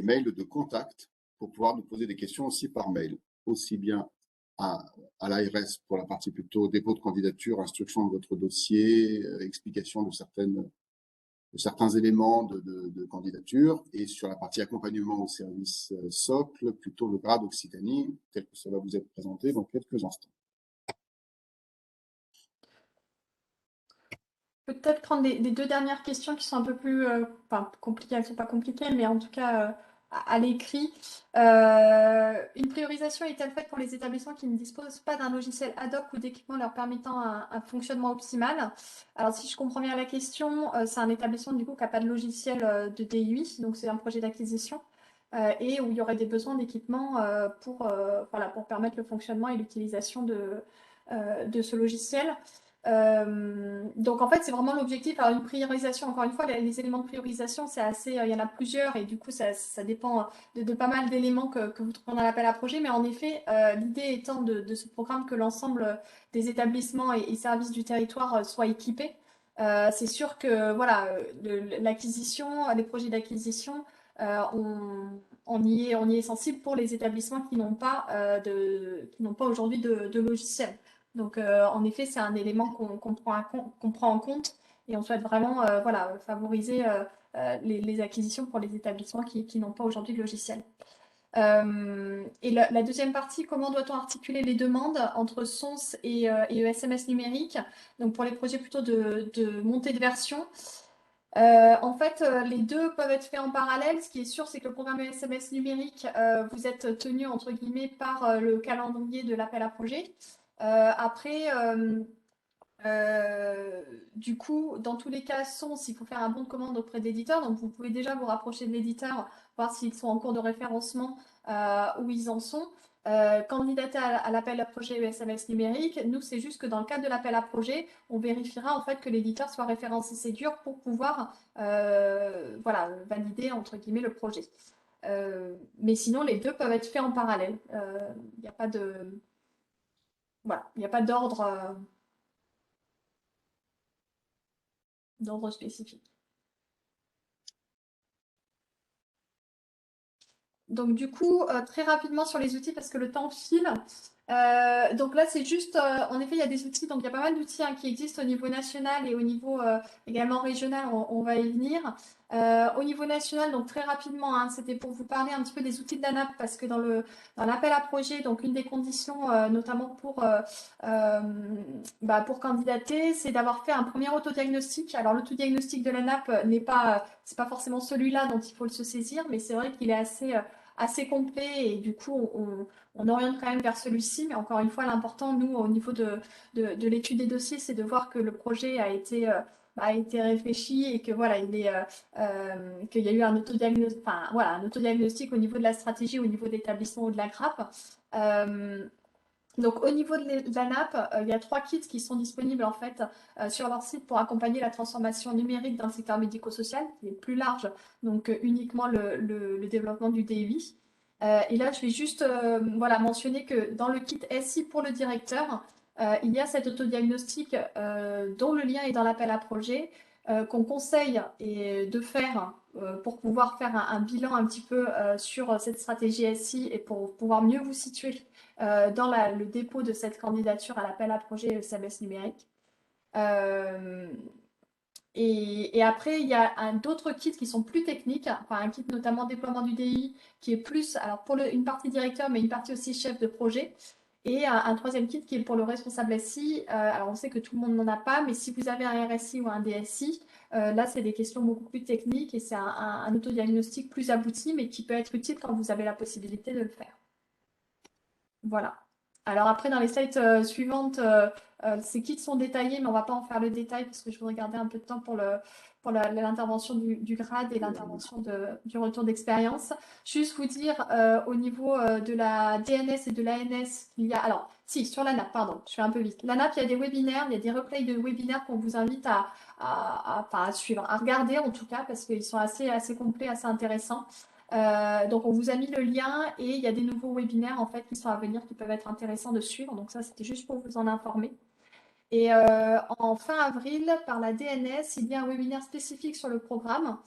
mails de contact pour pouvoir nous poser des questions aussi par mail, aussi bien à l'ARS pour la partie plutôt dépôt de candidature, instruction de votre dossier, explication de certains éléments de candidature, et sur la partie accompagnement au service socle, plutôt le grade Occitanie, tel que ça va vous être présenté dans quelques instants. Peut-être prendre les 2 dernières questions qui sont un peu plus compliquées, elles ne sont pas compliquées, mais en tout cas à l'écrit. Une priorisation est-elle faite pour les établissements qui ne disposent pas d'un logiciel ad hoc ou d'équipement leur permettant un fonctionnement optimal? Alors, si je comprends bien la question, c'est un établissement du coup qui n'a pas de logiciel de DUI, donc c'est un projet d'acquisition, et où il y aurait des besoins d'équipement pour permettre le fonctionnement et l'utilisation de ce logiciel. Donc en fait, c'est vraiment l'objectif. Alors une priorisation, encore une fois, les éléments de priorisation, c'est assez, il y en a plusieurs et du coup, ça dépend de pas mal d'éléments que vous trouvez dans l'appel à projet. Mais en effet, l'idée étant de ce programme que l'ensemble des établissements et services du territoire soient équipés. C'est sûr que voilà, l'acquisition, les projets d'acquisition, on y est sensible pour les établissements qui n'ont pas aujourd'hui de logiciel. Donc, en effet, c'est un élément qu'on prend en compte et on souhaite vraiment favoriser les acquisitions pour les établissements qui n'ont pas aujourd'hui de logiciel. Et la deuxième partie, comment doit-on articuler les demandes entre SONS et le SMS numérique? Donc, pour les projets plutôt de montée de version. En fait, les deux peuvent être faits en parallèle. Ce qui est sûr, c'est que le programme SMS numérique, vous êtes tenu, entre guillemets, par le calendrier de l'appel à projet. Après, du coup, dans tous les cas, il faut faire un bon de commande auprès de l'éditeur. Donc, vous pouvez déjà vous rapprocher de l'éditeur, voir s'ils sont en cours de référencement, où ils en sont. Candidater à l'appel à projet SMS numérique, nous, c'est juste que dans le cadre de l'appel à projet, on vérifiera en fait que l'éditeur soit référencé Ségur pour pouvoir valider, entre guillemets, le projet. Mais sinon, les deux peuvent être faits en parallèle. Il n'y a pas de... Voilà, il n'y a pas d'ordre spécifique. Donc du coup, très rapidement sur les outils parce que le temps file. Donc là, c'est juste, en effet, il y a des outils, donc il y a pas mal d'outils qui existent au niveau national et au niveau également régional, on va y venir. Au niveau national, donc très rapidement, c'était pour vous parler un petit peu des outils de la NAP parce que dans l'appel à projet, donc une des conditions, notamment pour candidater, c'est d'avoir fait un premier autodiagnostic. Alors l'autodiagnostic de la NAP c'est pas forcément celui-là dont il faut se saisir, mais c'est vrai qu'il est assez complet et du coup on oriente quand même vers celui-ci. Mais encore une fois, l'important, nous, au niveau de l'étude des dossiers, c'est de voir que le projet a été réfléchi et que voilà, qu'il y a eu un autodiagnostic, enfin, voilà, un autodiagnostic au niveau de la stratégie, au niveau de l'établissement ou de la grappe. Euh, donc au niveau de la NAP, il y a 3 kits qui sont disponibles en fait sur leur site pour accompagner la transformation numérique dans le secteur médico-social, qui est plus large, donc uniquement le développement du DUI. Et là, je vais juste voilà, mentionner que dans le kit SI pour le directeur, il y a cet autodiagnostic dont le lien est dans l'appel à projet, qu'on conseille de faire pour pouvoir faire un bilan un petit peu sur cette stratégie SI et pour pouvoir mieux vous situer dans le dépôt de cette candidature à l'appel à projet SMS numérique. Euh, et après, il y a d'autres kits qui sont plus techniques, enfin un kit notamment déploiement du DI qui est plus, alors pour une partie directeur, mais une partie aussi chef de projet. Et un troisième kit qui est pour le responsable SI. Alors on sait que tout le monde n'en a pas, mais si vous avez un RSI ou un DSI, là c'est des questions beaucoup plus techniques et c'est un autodiagnostic plus abouti, mais qui peut être utile quand vous avez la possibilité de le faire. Voilà. Alors après, dans les slides suivantes, ces kits sont détaillés, mais on ne va pas en faire le détail parce que je voudrais garder un peu de temps pour l'intervention du grade et l'intervention du retour d'expérience. Juste vous dire au niveau de la DNS et de l'ANS qu'il y a. Alors, si, sur la NAP, pardon, je fais un peu vite. La NAP, il y a des webinaires, il y a des replays de webinaires qu'on vous invite pas à suivre, à regarder en tout cas, parce qu'ils sont assez complets, assez intéressants. Donc on vous a mis le lien et il y a des nouveaux webinaires en fait qui sont à venir qui peuvent être intéressants de suivre. Donc ça c'était juste pour vous en informer. Et en fin avril, par la DNS, il y a un webinaire spécifique sur le programme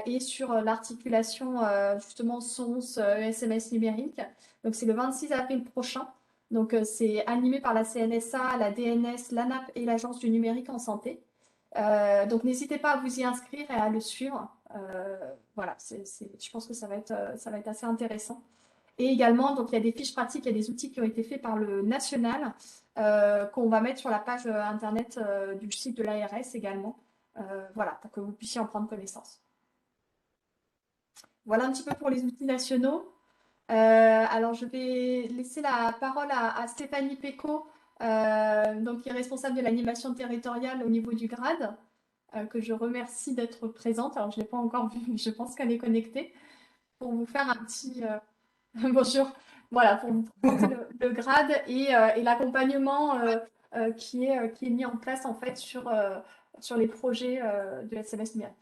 et sur l'articulation justement SONS, SMS numérique. Donc c'est le 26 avril prochain. Donc c'est animé par la CNSA, la DNS, l'ANAP et l'Agence du numérique en santé. Donc n'hésitez pas à vous y inscrire et à le suivre. Voilà, je pense que ça va être assez intéressant. Et également, donc il y a des fiches pratiques, il y a des outils qui ont été faits par le national qu'on va mettre sur la page internet du site de l'ARS également. Voilà, pour que vous puissiez en prendre connaissance. Voilà un petit peu pour les outils nationaux. Alors, je vais laisser la parole à Stéphanie Péco, donc, qui est responsable de l'animation territoriale au niveau du grade, que je remercie d'être présente. Alors, je ne l'ai pas encore vue, mais je pense qu'elle est connectée, pour vous faire un petit bonjour. Voilà, pour vous présenter le grade et l'accompagnement qui est mis en place en fait sur les projets de SMS numérique.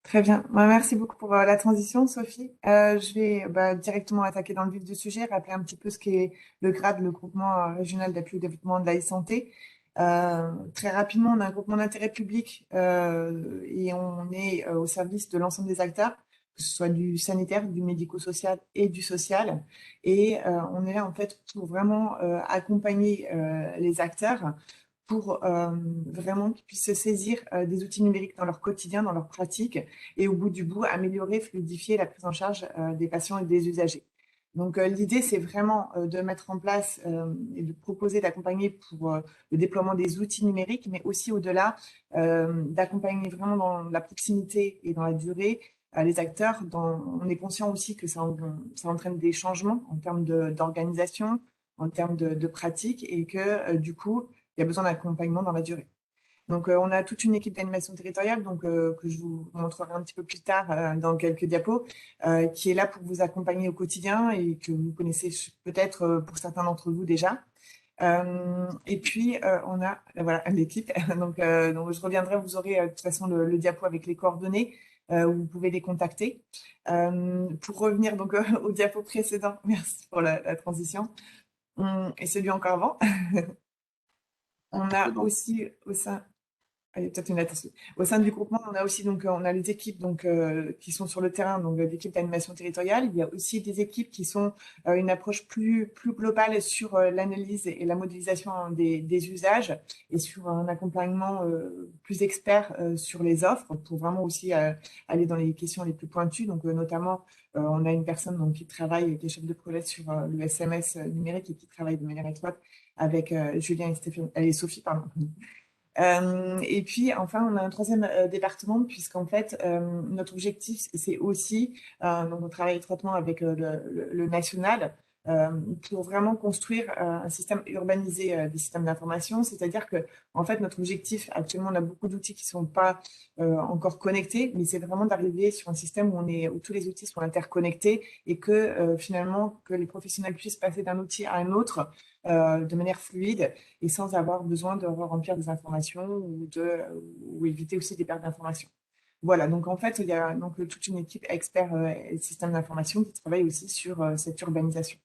Très bien. Merci beaucoup pour la transition, Sophie. Je vais directement attaquer dans le vif du sujet, rappeler un petit peu ce qu'est le GRAD, le groupement régional d'appui au développement de la e-santé. Très rapidement, on a un groupement d'intérêt public et on est au service de l'ensemble des acteurs, que ce soit du sanitaire, du médico-social et du social. Et on est là en fait pour vraiment accompagner les acteurs pour vraiment qu'ils puissent se saisir des outils numériques dans leur quotidien, dans leur pratique, et au bout du bout, améliorer, fluidifier la prise en charge des patients et des usagers. Donc l'idée, c'est vraiment de mettre en place et de proposer d'accompagner pour le déploiement des outils numériques, mais aussi au-delà, d'accompagner vraiment dans la proximité et dans la durée les acteurs. On est conscient aussi que ça entraîne des changements en termes d'organisation, en termes de pratique, et que du coup, il y a besoin d'accompagnement dans la durée. Donc, on a toute une équipe d'animation territoriale que je vous montrerai un petit peu plus tard dans quelques diapos, qui est là pour vous accompagner au quotidien et que vous connaissez peut-être pour certains d'entre vous déjà. Et puis, on a voilà, l'équipe. Donc, je reviendrai, vous aurez de toute façon le diapo avec les coordonnées où vous pouvez les contacter. Pour revenir donc au diapo précédent, merci pour la transition, et celui encore avant. On a aussi au sein. il y a peut-être une latence. Au sein du groupement, on a aussi donc on a les équipes donc qui sont sur le terrain, donc l'équipe d'animation territoriale. Il y a aussi des équipes qui sont une approche plus globale sur l'analyse et la modélisation hein, des usages et sur un accompagnement plus expert sur les offres pour vraiment aussi aller dans les questions les plus pointues. Donc notamment, on a une personne donc, qui travaille, qui est chef de projet sur le SMS numérique et qui travaille de manière étroite avec Julien et Stéphane, et Sophie, pardon. Et puis, enfin, on a un troisième département, puisqu'en fait, notre objectif, c'est aussi, donc on travaille étroitement avec le national, euh, pour vraiment construire un système urbanisé des systèmes d'information. C'est-à-dire que, en fait, notre objectif, actuellement, on a beaucoup d'outils qui ne sont pas encore connectés, mais c'est vraiment d'arriver sur un système où tous les outils sont interconnectés et que finalement, que les professionnels puissent passer d'un outil à un autre de manière fluide et sans avoir besoin de remplir des informations ou éviter aussi des pertes d'informations. Voilà, donc en fait, il y a donc toute une équipe expert et système d'information qui travaille aussi sur cette urbanisation.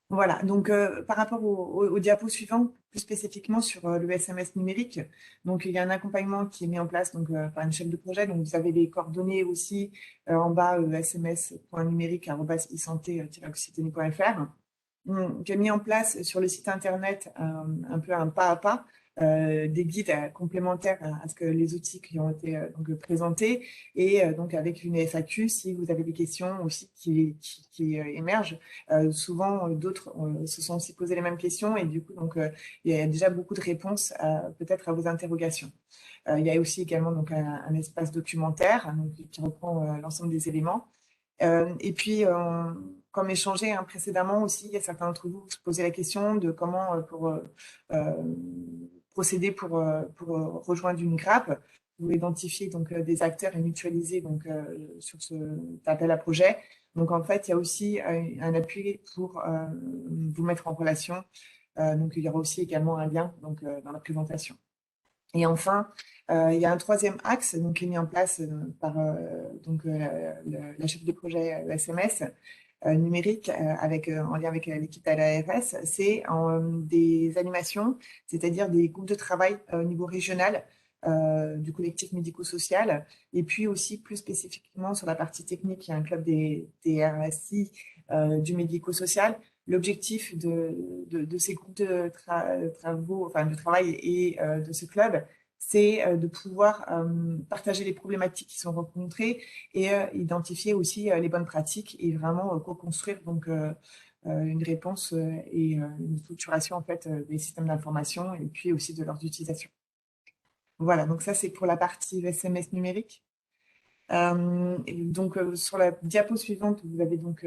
Voilà, donc par rapport au diapo suivant, plus spécifiquement sur le SMS numérique, donc il y a un accompagnement qui est mis en place donc, par une chef de projet, donc vous avez les coordonnées aussi en bas, sms.numérique@isanté-occitanie.fr. J'ai mis en place sur le site internet un peu un pas à pas des guides complémentaires à ce que les outils qui ont été donc, présentés et donc avec une FAQ si vous avez des questions aussi qui émergent. Souvent, d'autres se sont aussi posé les mêmes questions et du coup, donc, il y a déjà beaucoup de réponses peut-être à vos interrogations. Il y a aussi également donc, un espace documentaire hein, donc, qui reprend l'ensemble des éléments. Et puis, comme échangé hein, précédemment aussi, il y a certains d'entre vous qui se posaient la question de comment euh, procéder pour rejoindre une grappe, pour identifier donc, des acteurs et mutualiser donc, sur ce appel à projet. Donc, en fait, il y a aussi un appui pour vous mettre en relation. Donc, il y aura aussi également un lien donc, dans la présentation. Et enfin, il y a un troisième axe donc, qui est mis en place par donc, la chef de projet SMS numérique en lien avec l'équipe à l'ARS, c'est des animations, c'est-à-dire des groupes de travail au niveau régional du collectif médico-social et puis aussi plus spécifiquement sur la partie technique, il y a un club des RSI du médico-social. L'objectif de ces groupes travaux, enfin de travail et de ce club, c'est de pouvoir partager les problématiques qui sont rencontrées et identifier aussi les bonnes pratiques et vraiment co-construire donc une réponse et une structuration en fait des systèmes d'information et puis aussi de leurs utilisations. Voilà, donc ça c'est pour la partie SMS numérique. Donc sur la diapo suivante, vous avez donc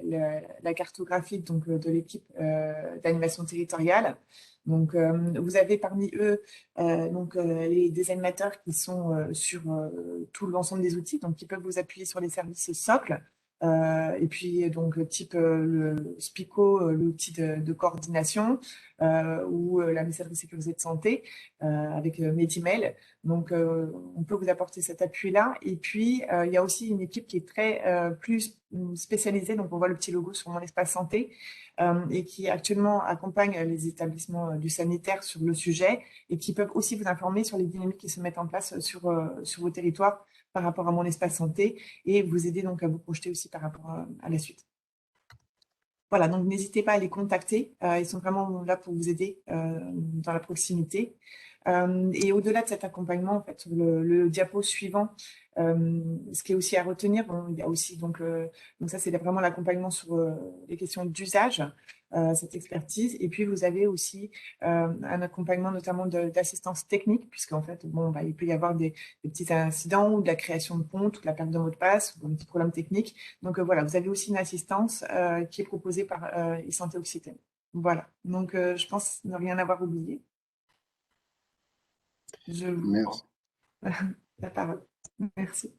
la cartographie donc, de l'équipe d'animation territoriale. Donc vous avez parmi eux donc, des animateurs qui sont sur tout l'ensemble des outils, donc qui peuvent vous appuyer sur les services socles. Et puis donc type le SPICO, l'outil de coordination ou la messagerie sécurisée de santé avec Medimail. Donc, on peut vous apporter cet appui-là. Et puis, il y a aussi une équipe qui est plus spécialisée. Donc, on voit le petit logo sur mon espace santé et qui actuellement accompagne les établissements du sanitaire sur le sujet et qui peuvent aussi vous informer sur les dynamiques qui se mettent en place sur vos territoires par rapport à mon espace santé et vous aider donc à vous projeter aussi par rapport à la suite. Voilà, donc n'hésitez pas à les contacter. Ils sont vraiment là pour vous aider dans la proximité. Et au-delà de cet accompagnement, en fait, le diapo suivant, ce qui est aussi à retenir, bon, il y a aussi donc ça c'est vraiment l'accompagnement sur les questions d'usage, cette expertise. Et puis vous avez aussi un accompagnement notamment d'assistance technique, puisqu'en fait, bon, bah, il peut y avoir des petits incidents ou de la création de compte ou de la perte de mot de passe ou un petit problème technique. Donc voilà, vous avez aussi une assistance qui est proposée par e-santé Occitanie. Voilà, donc je pense ne rien avoir oublié. Je vous Merci. la parole. Merci.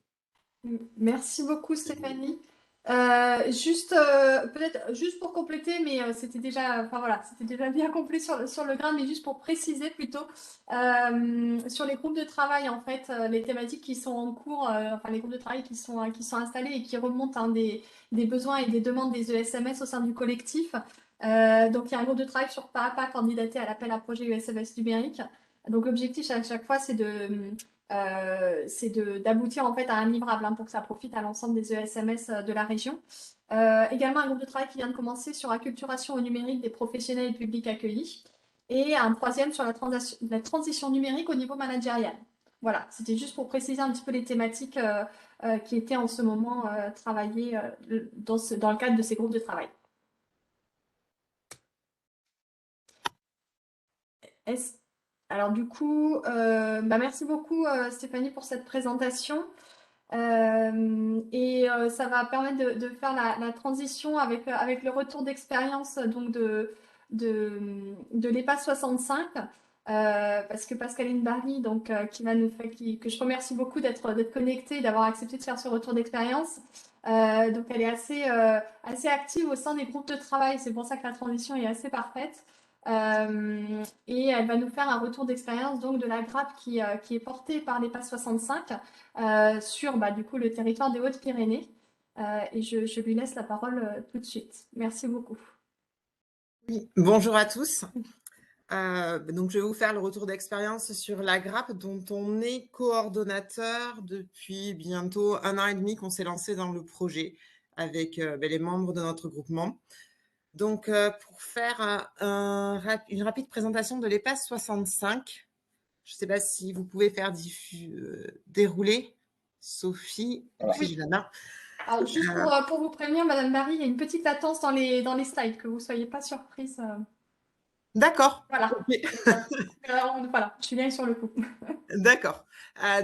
Merci beaucoup Stéphanie. Peut-être juste pour compléter, mais c'était déjà, enfin voilà, c'était déjà bien complet sur le grain, mais juste pour préciser plutôt sur les groupes de travail en fait, les thématiques qui sont en cours, enfin les groupes de travail qui sont installés et qui remontent hein, des besoins et des demandes des ESMS au sein du collectif. Donc il y a un groupe de travail sur pas à pas candidaté à l'appel à projet ESMS numérique. Donc l'objectif à chaque fois, c'est d'aboutir en fait à un livrable pour que ça profite à l'ensemble des ESMS de la région. Également un groupe de travail qui vient de commencer sur acculturation au numérique des professionnels et publics accueillis. Et un troisième sur la transition numérique au niveau managérial. Voilà, c'était juste pour préciser un petit peu les thématiques qui étaient en ce moment travaillées dans le cadre de ces groupes de travail. Alors du coup, merci beaucoup Stéphanie pour cette présentation. Ça va permettre de faire la transition avec le retour d'expérience donc de l'EPA 65. Parce que Pascaline Barry, donc, que je remercie beaucoup d'être connectée, d'avoir accepté de faire ce retour d'expérience. Donc elle est assez active au sein des groupes de travail, c'est pour ça que la transition est assez parfaite. Et elle va nous faire un retour d'expérience donc de la grappe qui est portée par l'EPA 65 sur du coup le territoire des Hautes-Pyrénées. Et je lui laisse la parole tout de suite. Merci beaucoup. Oui, bonjour à tous. Donc, je vais vous faire le retour d'expérience sur la grappe dont on est coordonnateur depuis bientôt 1 an et demi qu'on s'est lancé dans le projet avec les membres de notre groupement. Donc, pour faire une rapide présentation de l'EPA 65, je ne sais pas si vous pouvez faire dérouler, Sophie, Oui. Gilana. Alors, juste pour vous prévenir, Madame Barry, il y a une petite latence dans les slides, que vous ne soyez pas surprise. D'accord. Voilà. Okay. Voilà, je suis bien sur le coup. D'accord.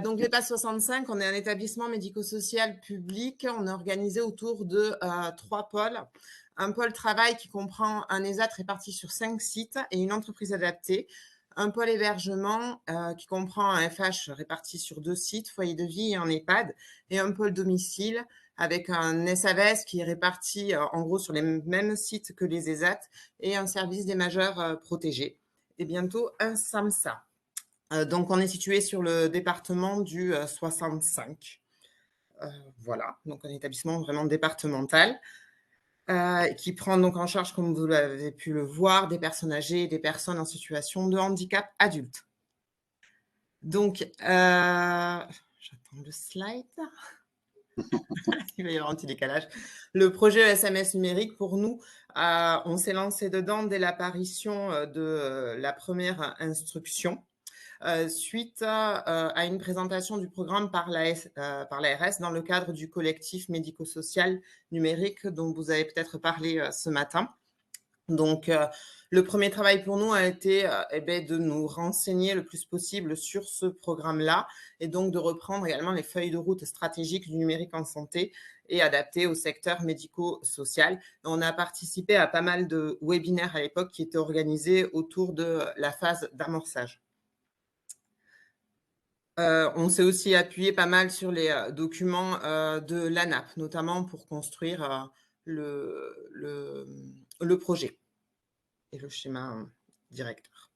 Donc, l'EPA 65, on est un établissement médico-social public. On est organisé autour de 3 pôles. Un pôle travail qui comprend un ESAT réparti sur 5 sites et une entreprise adaptée. Un pôle hébergement qui comprend un FH réparti sur 2 sites, foyer de vie et un EHPAD. Et un pôle domicile avec un SAVS qui est réparti en gros sur les mêmes sites que les ESAT et un service des majeurs protégés. Et bientôt un SAMSA. Donc, on est situé sur le département du 65. Voilà, donc un établissement vraiment départemental qui prend donc en charge, comme vous l'avez pu le voir, des personnes âgées et des personnes en situation de handicap adulte. Donc, j'attends le slide. Il va y avoir un petit décalage. Le projet SMS numérique, pour nous, on s'est lancé dedans dès l'apparition de la première instruction. Suite à une présentation du programme par l'ARS dans le cadre du collectif médico-social numérique dont vous avez peut-être parlé ce matin. Donc, le premier travail pour nous a été de nous renseigner le plus possible sur ce programme-là et donc de reprendre également les feuilles de route stratégiques du numérique en santé et adaptées au secteur médico-social. On a participé à pas mal de webinaires à l'époque qui étaient organisés autour de la phase d'amorçage. On s'est aussi appuyé pas mal sur les documents de l'ANAP, notamment pour construire le projet et le schéma directeur.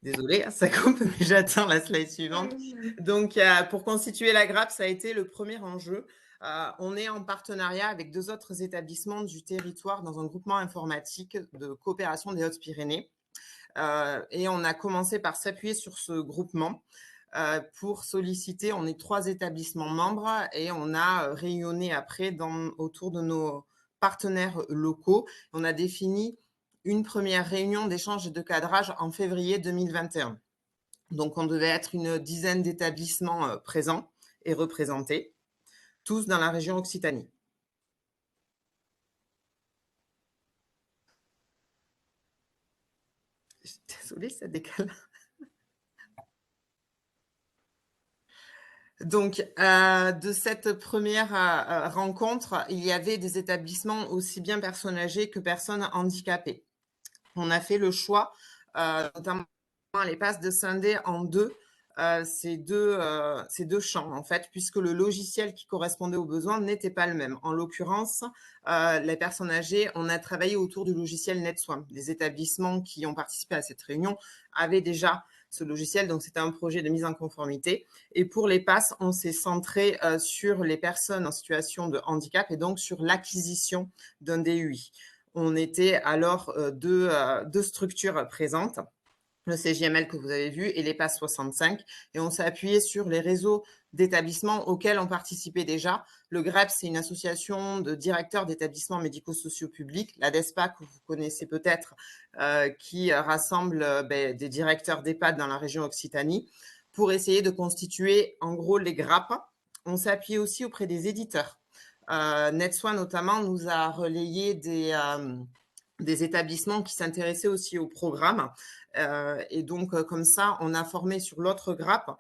Désolée, ça coupe, mais j'attends la slide suivante. Donc, pour constituer la grappe, ça a été le premier enjeu. On est en partenariat avec 2 autres établissements du territoire dans un groupement informatique de coopération des Hautes-Pyrénées. Et on a commencé par s'appuyer sur ce groupement pour solliciter, on est 3 établissements membres et on a rayonné après autour de nos partenaires locaux. On a défini une première réunion d'échange et de cadrage en février 2021. Donc, on devait être une dizaine d'établissements présents et représentés, tous dans la région Occitanie. Désolée, ça décale. Donc, de cette première rencontre, il y avait des établissements aussi bien personnes âgées que personnes handicapées. On a fait le choix, notamment à l'EPAS, de scinder en ces deux champs, en fait, puisque le logiciel qui correspondait aux besoins n'était pas le même. En l'occurrence, les personnes âgées, on a travaillé autour du logiciel NetSwam. Les établissements qui ont participé à cette réunion avaient déjà ce logiciel, donc c'était un projet de mise en conformité. Et pour les PASS, on s'est centré sur les personnes en situation de handicap et donc sur l'acquisition d'un DUI. On était alors deux structures présentes le CJML que vous avez vu et les PAS 65. Et on s'est appuyé sur les réseaux d'établissements auxquels on participait déjà. Le GREP, c'est une association de directeurs d'établissements médico-sociaux publics. La DESPA, que vous connaissez peut-être, qui rassemble des directeurs d'EHPAD dans la région Occitanie, pour essayer de constituer en gros les GRAP. On s'est appuyé aussi auprès des éditeurs. NetSoin notamment nous a relayé des établissements qui s'intéressaient aussi au programme. Et donc, comme ça, on a formé sur l'autre grappe,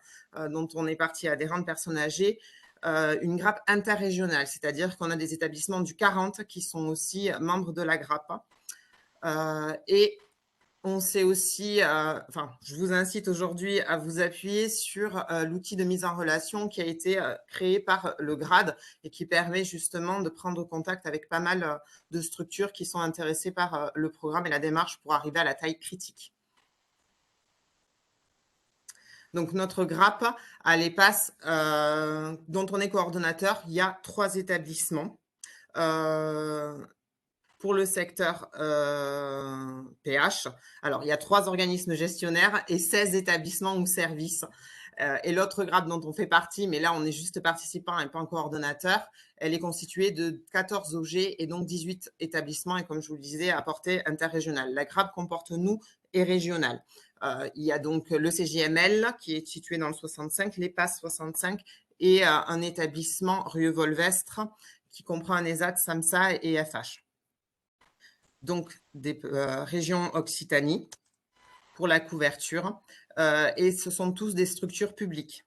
dont on est partie adhérente personnes âgées, une grappe interrégionale, c'est-à-dire qu'on a des établissements du 40 qui sont aussi membres de la grappe. Et on sait aussi, je vous incite aujourd'hui à vous appuyer sur l'outil de mise en relation qui a été créé par le GRAD et qui permet justement de prendre contact avec pas mal de structures qui sont intéressées par le programme et la démarche pour arriver à la taille critique. Donc, notre grappe à l'EPAS, dont on est coordonnateur, il y a 3 établissements. Pour le secteur PH, alors il y a 3 organismes gestionnaires et 16 établissements ou services. Et l'autre grappe dont on fait partie, mais là on est juste participant et pas en coordonnateur, elle est constituée de 14 OG et donc 18 établissements et comme je vous le disais, à portée interrégionale. La grappe comporte nous et régional. Il y a donc le CJML qui est situé dans le 65, l'EPAS 65 et un établissement Rieux-Volvestre qui comprend un ESAT, SAMSA et FH. Donc des régions Occitanie pour la couverture et ce sont tous des structures publiques.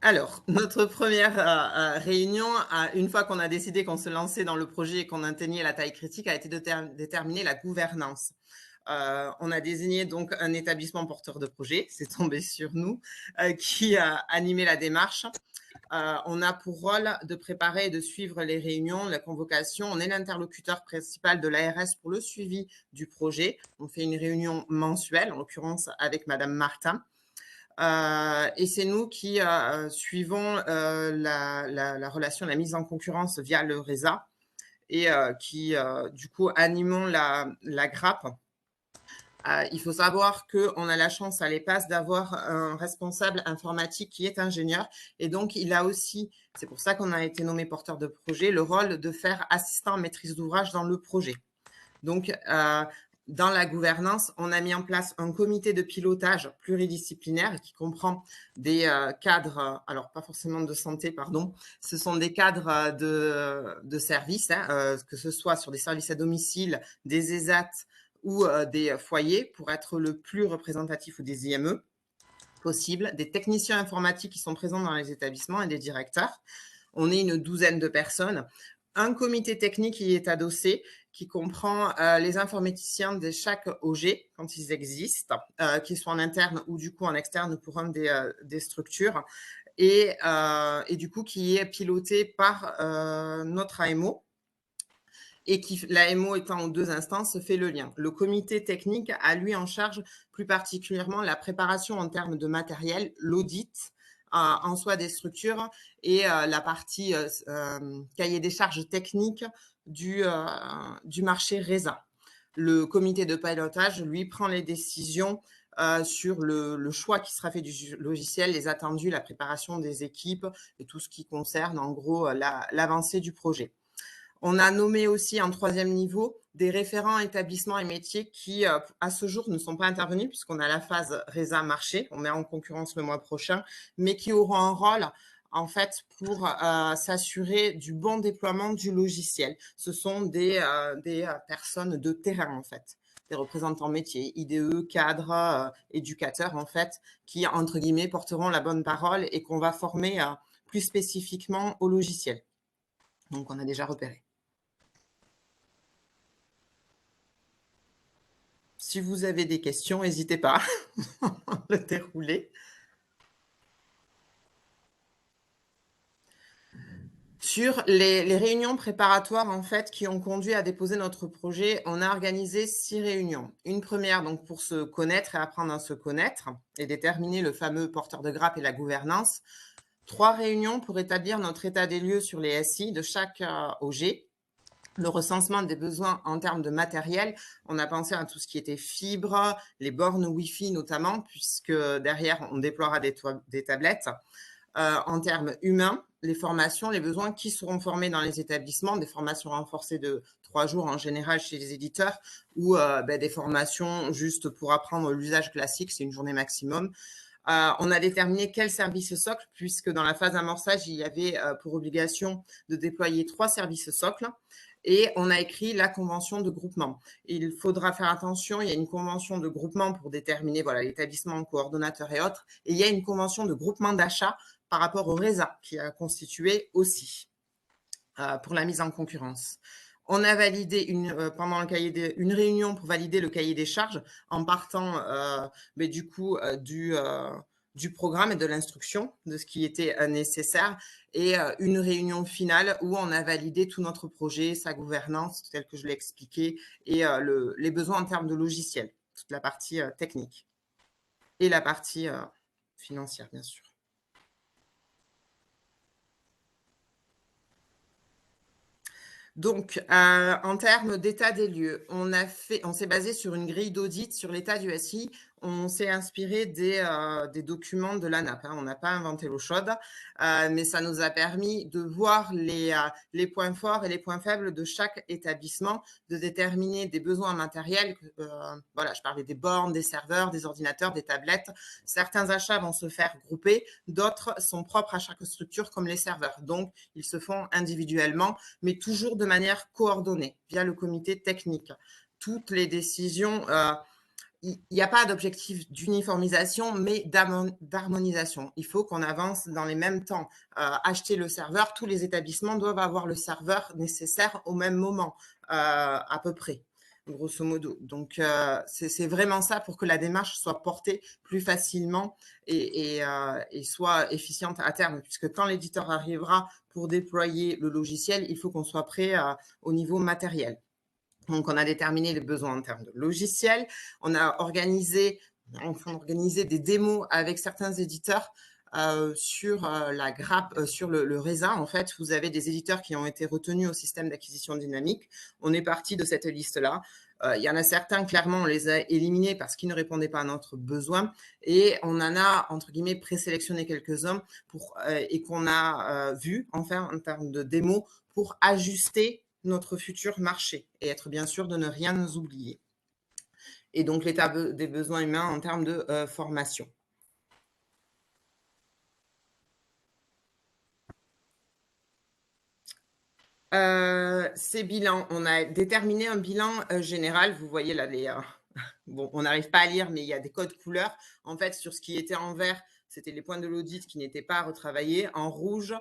Alors, notre première réunion, une fois qu'on a décidé qu'on se lançait dans le projet et qu'on atteignait la taille critique, a été de déterminer la gouvernance. On a désigné donc un établissement porteur de projet, c'est tombé sur nous, qui a animé la démarche. On a pour rôle de préparer et de suivre les réunions, la convocation. On est l'interlocuteur principal de l'ARS pour le suivi du projet. On fait une réunion mensuelle, en l'occurrence avec Madame Martin. Et c'est nous qui suivons la relation, la mise en concurrence via le RESA et qui, du coup, animons la grappe. Il faut savoir qu'on a la chance à l'EPAS d'avoir un responsable informatique qui est ingénieur et donc il a aussi, c'est pour ça qu'on a été nommé porteur de projet, le rôle de faire assistant maîtrise d'ouvrage dans le projet. Donc, dans la gouvernance, on a mis en place un comité de pilotage pluridisciplinaire qui comprend des cadres, alors pas forcément de santé, pardon, ce sont des cadres de services, que ce soit sur des services à domicile, des ESAT, ou des foyers pour être le plus représentatif ou des IME possible, des techniciens informatiques qui sont présents dans les établissements et des directeurs. On est une 12aine de personnes. Un comité technique qui est adossé, qui comprend les informaticiens de chaque OG, quand ils existent, qu'ils soient en interne ou du coup en externe pour un des structures, et du coup qui est piloté par notre AMO, et qui, l'AMO étant aux 2 instances, fait le lien. Le comité technique a, lui, en charge plus particulièrement la préparation en termes de matériel, l'audit en soi des structures et la partie cahier des charges techniques du marché RESA. Le comité de pilotage, lui, prend les décisions sur le choix qui sera fait du logiciel, les attendus, la préparation des équipes et tout ce qui concerne, en gros, l'avancée du projet. On a nommé aussi en 3e niveau des référents établissements et métiers qui, à ce jour, ne sont pas intervenus puisqu'on a la phase RESA marché, on est en concurrence le mois prochain, mais qui auront un rôle en fait pour s'assurer du bon déploiement du logiciel. Ce sont des personnes de terrain en fait, des représentants métiers, IDE, cadres, éducateurs en fait, qui entre guillemets porteront la bonne parole et qu'on va former plus spécifiquement au logiciel. Donc on a déjà repéré. Si vous avez des questions, n'hésitez pas à le dérouler. Sur les réunions préparatoires en fait, qui ont conduit à déposer notre projet, on a organisé 6 réunions. Une première donc, pour se connaître et apprendre à se connaître et déterminer le fameux porteur de grappe et la gouvernance. 3 réunions pour établir notre état des lieux sur les SI de chaque OG. le recensement des besoins en termes de matériel. On a pensé à tout ce qui était fibre, les bornes Wi-Fi notamment, puisque derrière, on déploiera des tablettes. En termes humains, les formations, les besoins qui seront formés dans les établissements, des formations renforcées de 3 jours en général chez les éditeurs ou des formations juste pour apprendre l'usage classique, c'est une journée maximum. On a déterminé quel service socle, puisque dans la phase d'amorçage, il y avait pour obligation de déployer 3 services socles. Et on a écrit la convention de groupement. Il faudra faire attention, il y a une convention de groupement pour déterminer l'établissement, coordonnateur et autres. Et il y a une convention de groupement d'achat par rapport au RESA qui a constitué aussi pour la mise en concurrence. On a validé pendant une réunion pour valider le cahier des charges en partant du programme et de l'instruction, de ce qui était nécessaire, et une réunion finale où on a validé tout notre projet, sa gouvernance, tel que je l'ai expliqué, et les besoins en termes de logiciel, toute la partie technique et la partie financière, bien sûr. Donc, en termes d'état des lieux, on s'est basé sur une grille d'audit sur l'état du SI. On s'est inspiré des documents de l'ANAP. On n'a pas inventé l'eau chaude, mais ça nous a permis de voir les points forts et les points faibles de chaque établissement, de déterminer des besoins matériels. Je parlais des bornes, des serveurs, des ordinateurs, des tablettes. Certains achats vont se faire grouper, d'autres sont propres à chaque structure, comme les serveurs. Donc, ils se font individuellement, mais toujours de manière coordonnée via le comité technique. Toutes les décisions, il n'y a pas d'objectif d'uniformisation, mais d'harmonisation. Il faut qu'on avance dans les mêmes temps. Acheter le serveur, tous les établissements doivent avoir le serveur nécessaire au même moment, à peu près, grosso modo. Donc, c'est vraiment ça pour que la démarche soit portée plus facilement et soit efficiente à terme, puisque quand l'éditeur arrivera pour déployer le logiciel, il faut qu'on soit prêt au niveau matériel. Donc, on a déterminé les besoins en termes de logiciel. On a organisé des démos avec certains éditeurs sur la grappe, sur le RESA. En fait, vous avez des éditeurs qui ont été retenus au système d'acquisition dynamique. On est parti de cette liste-là. Il y en a certains, clairement, on les a éliminés parce qu'ils ne répondaient pas à notre besoin. Et on en a, entre guillemets, présélectionné quelques-uns et qu'on a vu, enfin, en termes de démos, pour ajuster notre futur marché et être bien sûr de ne rien nous oublier. Et donc, l'état des besoins humains en termes de formation. Ces bilans, on a déterminé un bilan général. Vous voyez là, bon, on n'arrive pas à lire, mais il y a des codes couleurs. En fait, sur ce qui était en vert, c'était les points de l'audit qui n'étaient pas retravaillés. En rouge,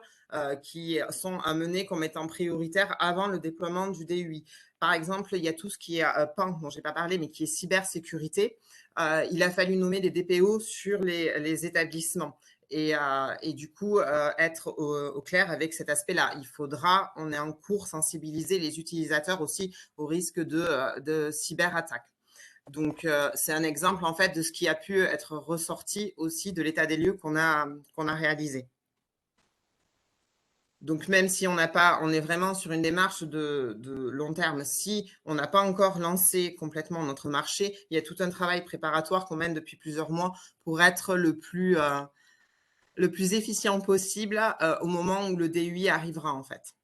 qui sont à mener comme étant prioritaires avant le déploiement du DUI. Par exemple, il y a tout ce qui est PAN, dont je n'ai pas parlé, mais qui est cybersécurité. Il a fallu nommer des DPO sur les établissements. Et du coup, être au clair avec cet aspect-là. On est en cours sensibiliser les utilisateurs aussi au risque de cyberattaque. Donc, c'est un exemple en fait de ce qui a pu être ressorti aussi de l'état des lieux qu'on a réalisé. Donc, même si on est vraiment sur une démarche de long terme, si on n'a pas encore lancé complètement notre marché, il y a tout un travail préparatoire qu'on mène depuis plusieurs mois pour être le plus efficient possible au moment où le DUI arrivera en fait.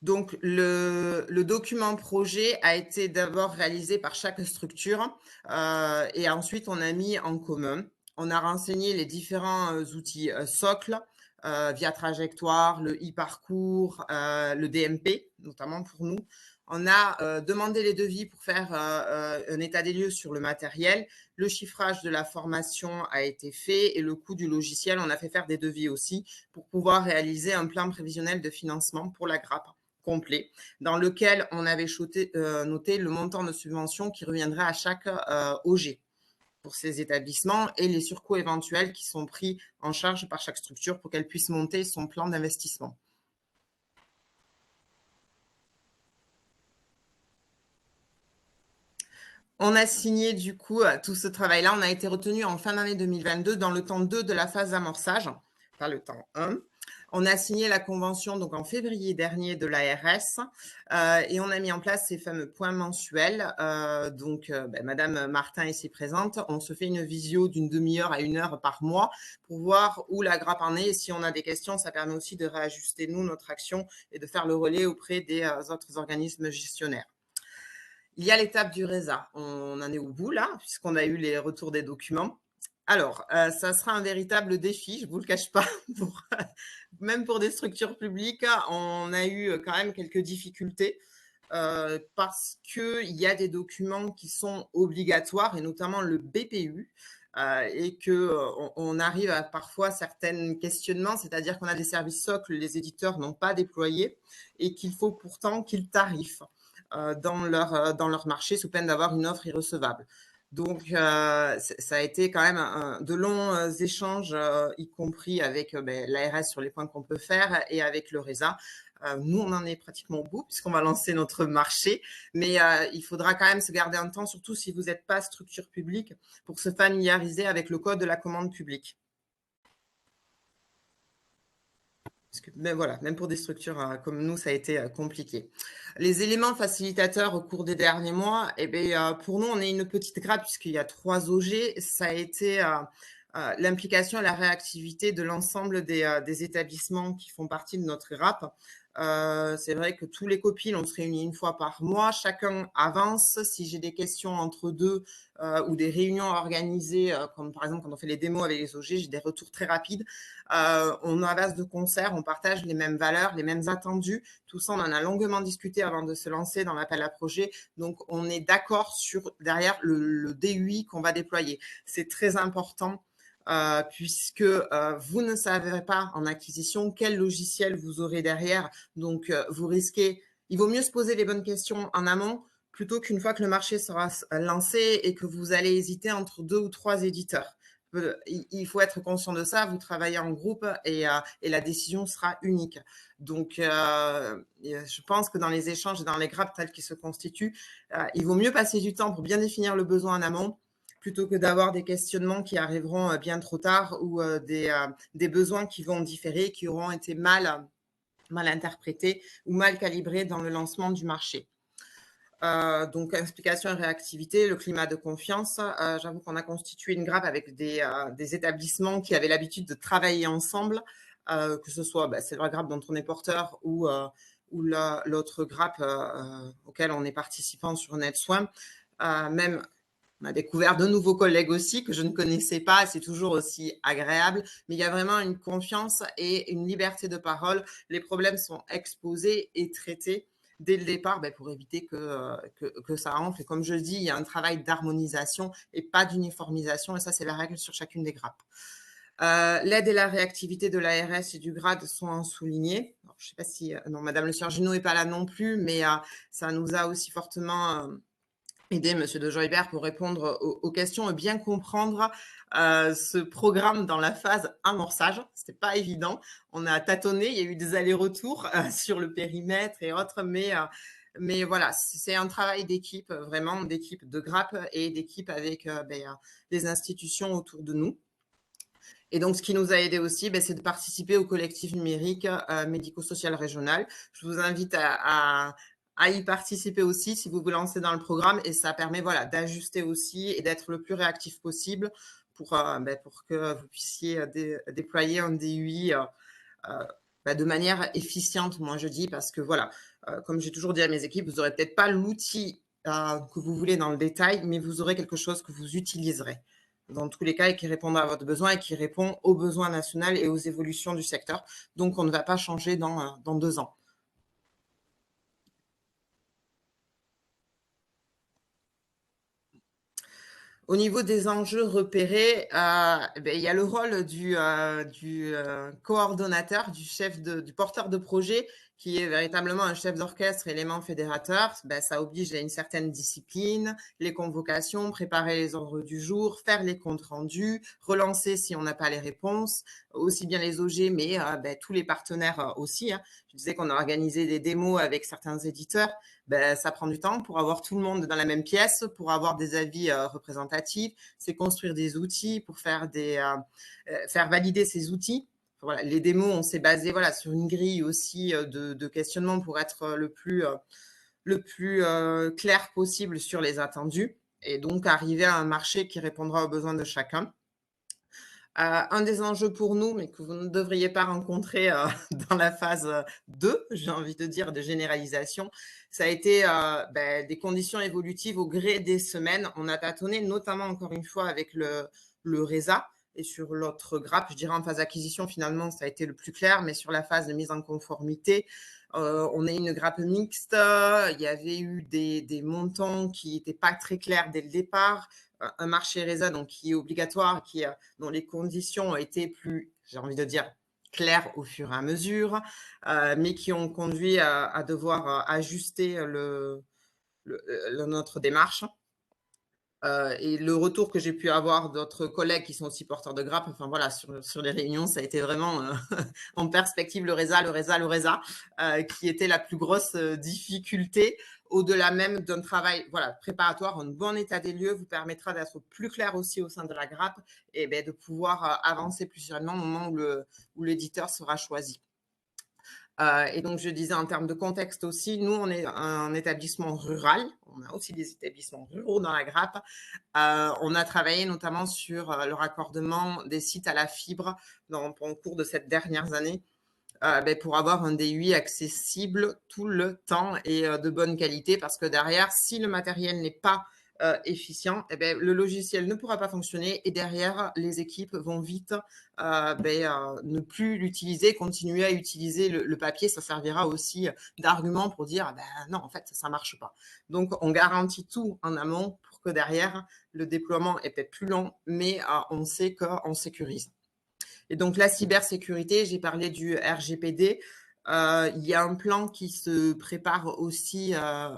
Donc, le document projet a été d'abord réalisé par chaque structure et ensuite on a mis en commun. On a renseigné les différents outils socles via Trajectoire, le e-parcours, le DMP, notamment pour nous. On a demandé les devis pour faire un état des lieux sur le matériel. Le chiffrage de la formation a été fait et le coût du logiciel, on a fait faire des devis aussi pour pouvoir réaliser un plan prévisionnel de financement pour la grappe complet, dans lequel on avait noté le montant de subvention qui reviendrait à chaque OG pour ces établissements et les surcoûts éventuels qui sont pris en charge par chaque structure pour qu'elle puisse monter son plan d'investissement. On a signé du coup tout ce travail-là. On a été retenu en fin d'année 2022 dans le temps 2 de la phase d'amorçage, pas le temps 1. On a signé la convention donc en février dernier de l'ARS et on a mis en place ces fameux points mensuels. Madame Martin est ici présente. On se fait une visio d'une demi-heure à 1 heure par mois pour voir où la grappe en est. Et si on a des questions, ça permet aussi de réajuster, nous, notre action et de faire le relais auprès des autres organismes gestionnaires. Il y a l'étape du RESA. On en est au bout là, puisqu'on a eu les retours des documents. Alors, ça sera un véritable défi, je ne vous le cache pas. Même pour des structures publiques, on a eu quand même quelques difficultés parce qu'il y a des documents qui sont obligatoires, et notamment le BPU, et qu'on arrive à parfois certains questionnements, c'est-à-dire qu'on a des services socles, les éditeurs n'ont pas déployés, et qu'il faut pourtant qu'ils tarifent dans leur marché sous peine d'avoir une offre irrecevable. Donc, ça a été quand même de longs échanges, y compris avec l'ARS sur les points qu'on peut faire et avec le RESA. Nous, on en est pratiquement au bout puisqu'on va lancer notre marché, mais il faudra quand même se garder un temps, surtout si vous n'êtes pas structure publique, pour se familiariser avec le code de la commande publique. Mais voilà, même pour des structures comme nous, ça a été compliqué. Les éléments facilitateurs au cours des derniers mois, pour nous, on est une petite grappe puisqu'il y a 3 OG. Ça a été l'implication et la réactivité de l'ensemble des établissements qui font partie de notre grappe. C'est vrai que tous les copiles, on se réunit 1 fois par mois, chacun avance. Si j'ai des questions entre deux ou des réunions organisées, comme par exemple quand on fait les démos avec les OG, j'ai des retours très rapides. On avance de concert, on partage les mêmes valeurs, les mêmes attendus. Tout ça, on en a longuement discuté avant de se lancer dans l'appel à projet. Donc, on est d'accord sur derrière le DUI qu'on va déployer. C'est très important. Puisque vous ne savez pas en acquisition quel logiciel vous aurez derrière. Donc, vous risquez, il vaut mieux se poser les bonnes questions en amont plutôt qu'une fois que le marché sera lancé et que vous allez hésiter entre 2 ou 3 éditeurs. Il faut être conscient de ça, vous travaillez en groupe et la décision sera unique. Donc, je pense que dans les échanges et dans les grappes telles qu'ils se constituent, il vaut mieux passer du temps pour bien définir le besoin en amont plutôt que d'avoir des questionnements qui arriveront bien trop tard ou des besoins qui vont différer, qui auront été mal interprétés ou mal calibrés dans le lancement du marché. Donc, explication et réactivité, le climat de confiance. J'avoue qu'on a constitué une grappe avec des établissements qui avaient l'habitude de travailler ensemble, que ce soit c'est la grappe dont on est porteur ou l'autre grappe auquel on est participant sur NetSwim. Même on a découvert de nouveaux collègues aussi que je ne connaissais pas, c'est toujours aussi agréable, mais il y a vraiment une confiance et une liberté de parole. Les problèmes sont exposés et traités dès le départ pour éviter que ça enfle. Et comme je dis, il y a un travail d'harmonisation et pas d'uniformisation, et ça, c'est la règle sur chacune des grappes. L'aide et la réactivité de l'ARS et du grade sont soulignés. Alors, je ne sais pas si... non, Madame Le Sieur Junot n'est pas là non plus, mais ça nous a aussi fortement... aider Monsieur de Joybert pour répondre aux questions et bien comprendre ce programme dans la phase amorçage. C'était pas évident. On a tâtonné, il y a eu des allers-retours sur le périmètre et autres, mais voilà, c'est un travail d'équipe, vraiment d'équipe de grappe et d'équipe avec les institutions autour de nous. Et donc, ce qui nous a aidé aussi, c'est de participer au collectif numérique médico-social régional. Je vous invite à y participer aussi si vous vous lancez dans le programme, et ça permet d'ajuster aussi et d'être le plus réactif possible pour que vous puissiez déployer un DUI de manière efficiente, moi je dis, parce que comme j'ai toujours dit à mes équipes, vous n'aurez peut-être pas l'outil que vous voulez dans le détail, mais vous aurez quelque chose que vous utiliserez dans tous les cas et qui répondra à votre besoin et qui répond aux besoins nationaux et aux évolutions du secteur. Donc, on ne va pas changer dans 2 ans. Au niveau des enjeux repérés, il y a le rôle du coordonnateur, du porteur de projet, qui est véritablement un chef d'orchestre, élément fédérateur. Ça oblige à une certaine discipline, les convocations, préparer les ordres du jour, faire les comptes rendus, relancer si on n'a pas les réponses, aussi bien les OG, mais tous les partenaires aussi. Je disais qu'on a organisé des démos avec certains éditeurs. Ça prend du temps pour avoir tout le monde dans la même pièce, pour avoir des avis représentatifs. C'est construire des outils pour faire valider ces outils, voilà, les démos, on s'est basé voilà, sur une grille aussi de questionnement pour être le plus clair possible sur les attendus et donc arriver à un marché qui répondra aux besoins de chacun. Un des enjeux pour nous, mais que vous ne devriez pas rencontrer dans la phase 2, j'ai envie de dire, de généralisation, ça a été des conditions évolutives au gré des semaines. On a tâtonné, notamment encore une fois avec le RESA et sur l'autre grappe, je dirais en phase acquisition, finalement, ça a été le plus clair, mais sur la phase de mise en conformité, on est une grappe mixte, il y avait eu des montants qui n'étaient pas très clairs dès le départ, un marché RESA donc, qui est obligatoire, dont les conditions ont été plus, j'ai envie de dire, claires au fur et à mesure, mais qui ont conduit à devoir ajuster notre démarche. Et le retour que j'ai pu avoir d'autres collègues qui sont aussi porteurs de grappes, enfin voilà, sur les réunions, ça a été vraiment en perspective le RESA, qui était la plus grosse difficulté. Au-delà même d'un travail voilà, préparatoire, un bon état des lieux vous permettra d'être plus clair aussi au sein de la grappe et de pouvoir avancer plus sereinement au moment où l'éditeur sera choisi. Et donc, je disais en termes de contexte aussi, nous, on est un établissement rural. On a aussi des établissements ruraux dans la grappe. On a travaillé notamment sur le raccordement des sites à la fibre au cours de cette dernière année pour avoir un DUI accessible tout le temps et de bonne qualité parce que derrière, si le matériel n'est pas efficient, le logiciel ne pourra pas fonctionner et derrière, les équipes vont vite ne plus l'utiliser, continuer à utiliser le papier. Ça servira aussi d'argument pour dire non, en fait, ça ne marche pas. Donc, on garantit tout en amont pour que derrière, le déploiement est peut-être plus long, mais on sait qu'on sécurise. Et donc, la cybersécurité, j'ai parlé du RGPD. Il y a un plan qui se prépare aussi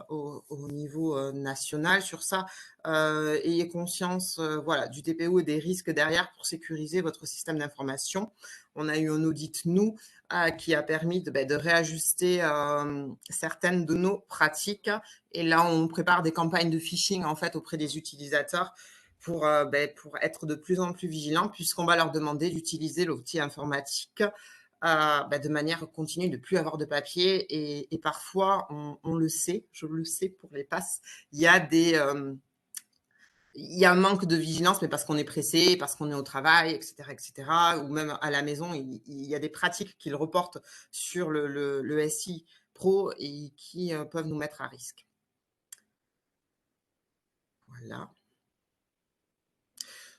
au niveau national sur ça. Ayez conscience voilà, du DPO et des risques derrière pour sécuriser votre système d'information. On a eu un audit, nous, qui a permis de réajuster certaines de nos pratiques. Et là, on prépare des campagnes de phishing en fait, auprès des utilisateurs pour être de plus en plus vigilants, puisqu'on va leur demander d'utiliser l'outil informatique de manière continue, de ne plus avoir de papier. Et parfois, on le sait, je le sais pour les passes, il y a un manque de vigilance, mais parce qu'on est pressé, parce qu'on est au travail, etc., etc. Ou même à la maison, il y a des pratiques qu'ils reportent sur le SI Pro et qui peuvent nous mettre à risque. Voilà.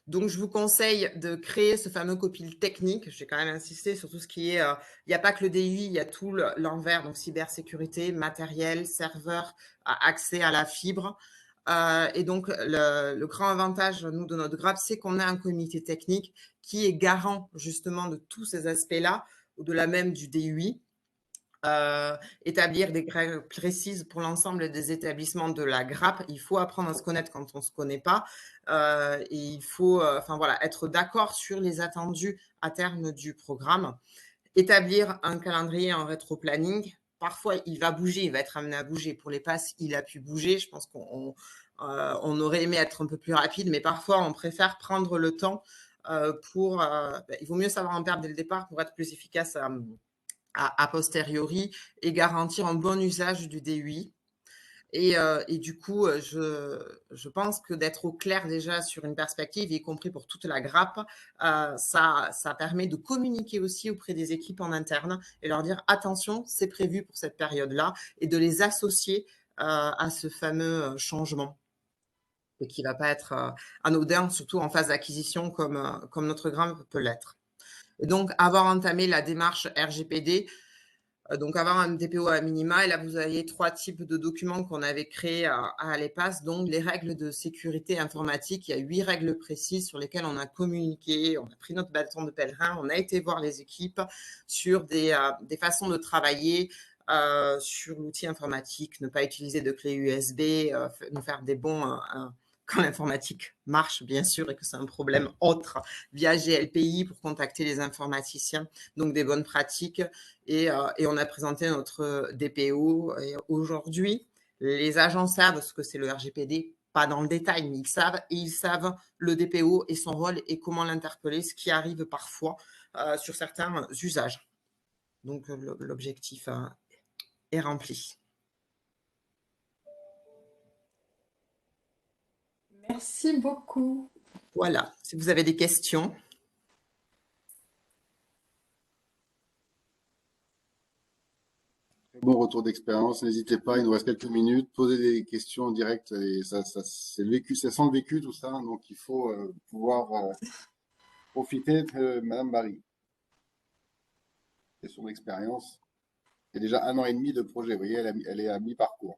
Donc, je vous conseille de créer ce fameux copil technique. J'ai quand même insisté sur tout ce qui est… il n'y a pas que le DUI, il y a tout l'envers, donc cybersécurité, matériel, serveur, accès à la fibre. Et donc, le grand avantage, nous, de notre grappe, c'est qu'on a un comité technique qui est garant justement de tous ces aspects-là, au-delà même du DUI. Établir des règles précises pour l'ensemble des établissements de la grappe. Il faut apprendre à se connaître quand on ne se connaît pas. Et il faut être d'accord sur les attendus à terme du programme. Établir un calendrier en rétro-planning. Parfois, il va bouger, il va être amené à bouger. Pour les passes, il a pu bouger. Je pense qu'on aurait aimé être un peu plus rapide, mais parfois, on préfère prendre le temps il vaut mieux savoir en perdre dès le départ pour être plus efficace a posteriori et garantir un bon usage du DUI. Et du coup, je pense que d'être au clair déjà sur une perspective, y compris pour toute la grappe, ça permet de communiquer aussi auprès des équipes en interne et leur dire attention, c'est prévu pour cette période-là et de les associer à ce fameux changement et qui ne va pas être anodin, surtout en phase d'acquisition comme notre grappe peut l'être. Et donc, avoir entamé la démarche RGPD, donc avoir un DPO à minima, et là, vous avez 3 types de documents qu'on avait créés à l'EPAS, donc les règles de sécurité informatique. Il y a 8 règles précises sur lesquelles on a communiqué, on a pris notre bâton de pèlerin, on a été voir les équipes sur des façons de travailler, sur l'outil informatique, ne pas utiliser de clé USB, nous faire des bons… quand l'informatique marche, bien sûr, et que c'est un problème autre, via GLPI pour contacter les informaticiens, donc des bonnes pratiques. Et on a présenté notre DPO. Et aujourd'hui, les agents savent ce que c'est le RGPD, pas dans le détail, mais ils savent le DPO et son rôle et comment l'interpeller, ce qui arrive parfois sur certains usages. Donc, l'objectif est rempli. Merci beaucoup. Voilà, si vous avez des questions. Très bon retour d'expérience. N'hésitez pas, il nous reste quelques minutes. Posez des questions en direct. Et c'est le vécu, ça sent le vécu, tout ça. Donc, il faut pouvoir profiter de Madame Barry et son expérience. Il y a déjà 1 an et demi de projet. Vous voyez, elle est à mi-parcours.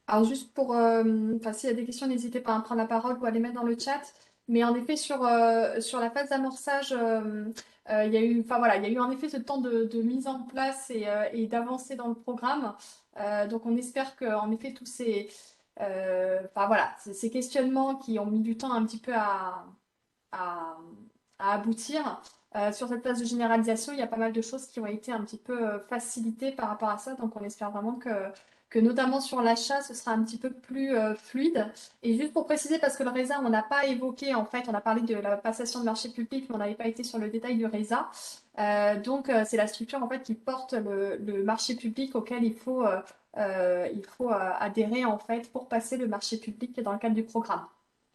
Alors juste pour, enfin, s'il y a des questions, n'hésitez pas à prendre la parole ou à les mettre dans le chat. Mais en effet, sur la phase d'amorçage, il y a eu, enfin voilà, il y a eu en effet ce temps de mise en place et d'avancée dans le programme. Donc on espère que en effet tous enfin voilà, ces questionnements qui ont mis du temps un petit peu à, à aboutir. Sur cette phase de généralisation, il y a pas mal de choses qui ont été un petit peu facilitées par rapport à ça. Donc, on espère vraiment que notamment sur l'achat, ce sera un petit peu plus fluide. Et juste pour préciser, parce que le RESA, on n'a pas évoqué, en fait, on a parlé de la passation de marché public, mais on n'avait pas été sur le détail du RESA. Donc, c'est la structure, en fait, qui porte le marché public auquel il faut adhérer, en fait, pour passer le marché public dans le cadre du programme.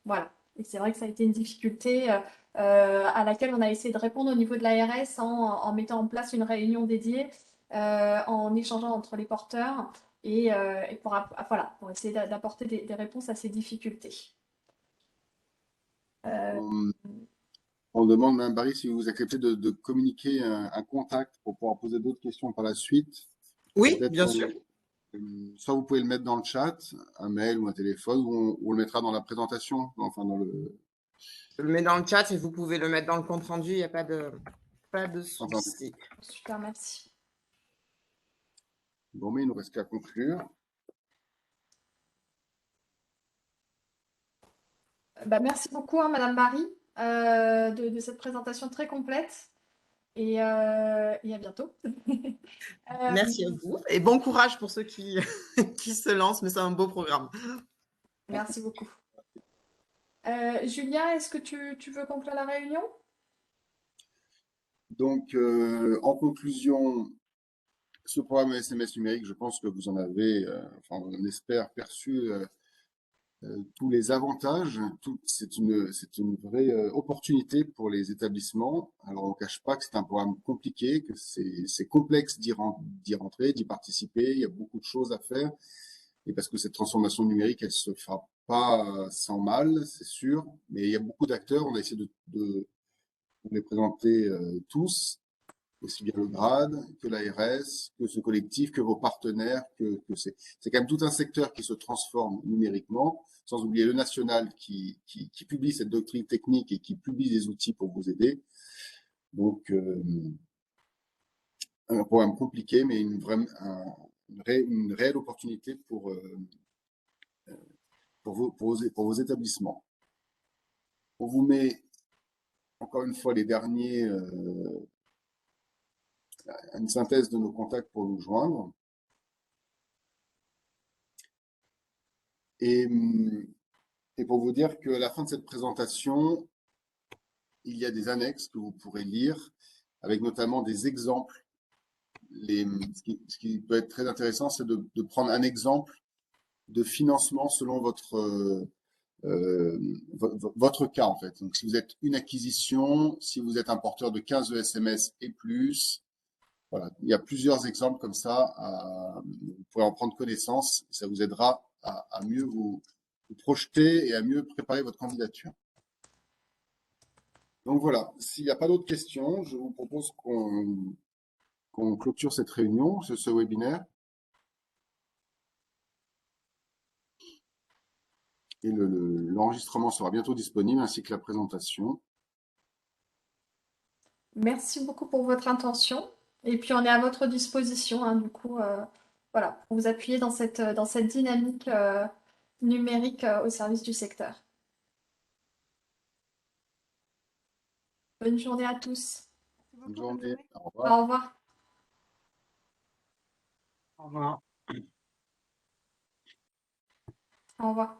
Voilà. Et c'est vrai que ça a été une difficulté à laquelle on a essayé de répondre au niveau de l'ARS en mettant en place une réunion dédiée, en échangeant entre les porteurs et voilà, pour essayer d'apporter des réponses à ces difficultés. On demande, Mme Barry, si vous acceptez de communiquer un contact pour pouvoir poser d'autres questions par la suite. Oui, Peut-être bien sûr. soit vous pouvez le mettre dans le chat, un mail ou un téléphone, ou on le mettra dans la présentation, enfin dans le. Je le mets dans le chat et vous pouvez le mettre dans le compte rendu, il n'y a pas de Enfin, souci. Super, merci. bon, mais il nous reste qu'à conclure. Bah, merci beaucoup, hein, Madame Marie, de cette présentation très complète et à bientôt. Merci à vous et bon courage pour ceux qui, qui se lancent, mais c'est un beau programme. Merci beaucoup. Julien, est-ce que tu veux conclure la réunion? Donc, en conclusion, ce programme SMS numérique, je pense que vous en avez, enfin, on espère, perçu tous les avantages. C'est une vraie opportunité pour les établissements. Alors, on ne cache pas que c'est un programme compliqué, que c'est complexe d'y rentrer, d'y participer. Il y a beaucoup de choses à faire. Et parce que cette transformation numérique, elle se fera pas sans mal, c'est sûr. Mais il y a beaucoup d'acteurs. On a essayé de les présenter tous, aussi bien le GRADE que l'ARS, que ce collectif, que vos partenaires, que c'est quand même tout un secteur qui se transforme numériquement, sans oublier le national qui publie cette doctrine technique et qui publie des outils pour vous aider. Donc, un programme compliqué, mais une réelle opportunité pour vos établissements. On vous met encore une fois les derniers, une synthèse de nos contacts pour nous joindre. Et pour vous dire qu'à la fin de cette présentation, il y a des annexes que vous pourrez lire, avec notamment des exemples. Ce qui peut être très intéressant, c'est de prendre un exemple de financement selon votre cas, en fait. Donc, si vous êtes une acquisition, si vous êtes un porteur de 15 SMS et plus, voilà, il y a plusieurs exemples comme ça. Vous pourrez en prendre connaissance. Ça vous aidera à mieux vous projeter et à mieux préparer votre candidature. Donc voilà, s'il n'y a pas d'autres questions, je vous propose qu'on clôture cette réunion, ce webinaire. Et l'enregistrement sera bientôt disponible, ainsi que la présentation. Merci beaucoup pour votre intention. Et puis, on est à votre disposition, hein, du coup, voilà, pour vous appuyer dans cette dynamique numérique au service du secteur. Bonne journée à tous. Bonne journée. Au revoir. Au revoir. Au revoir. Au revoir.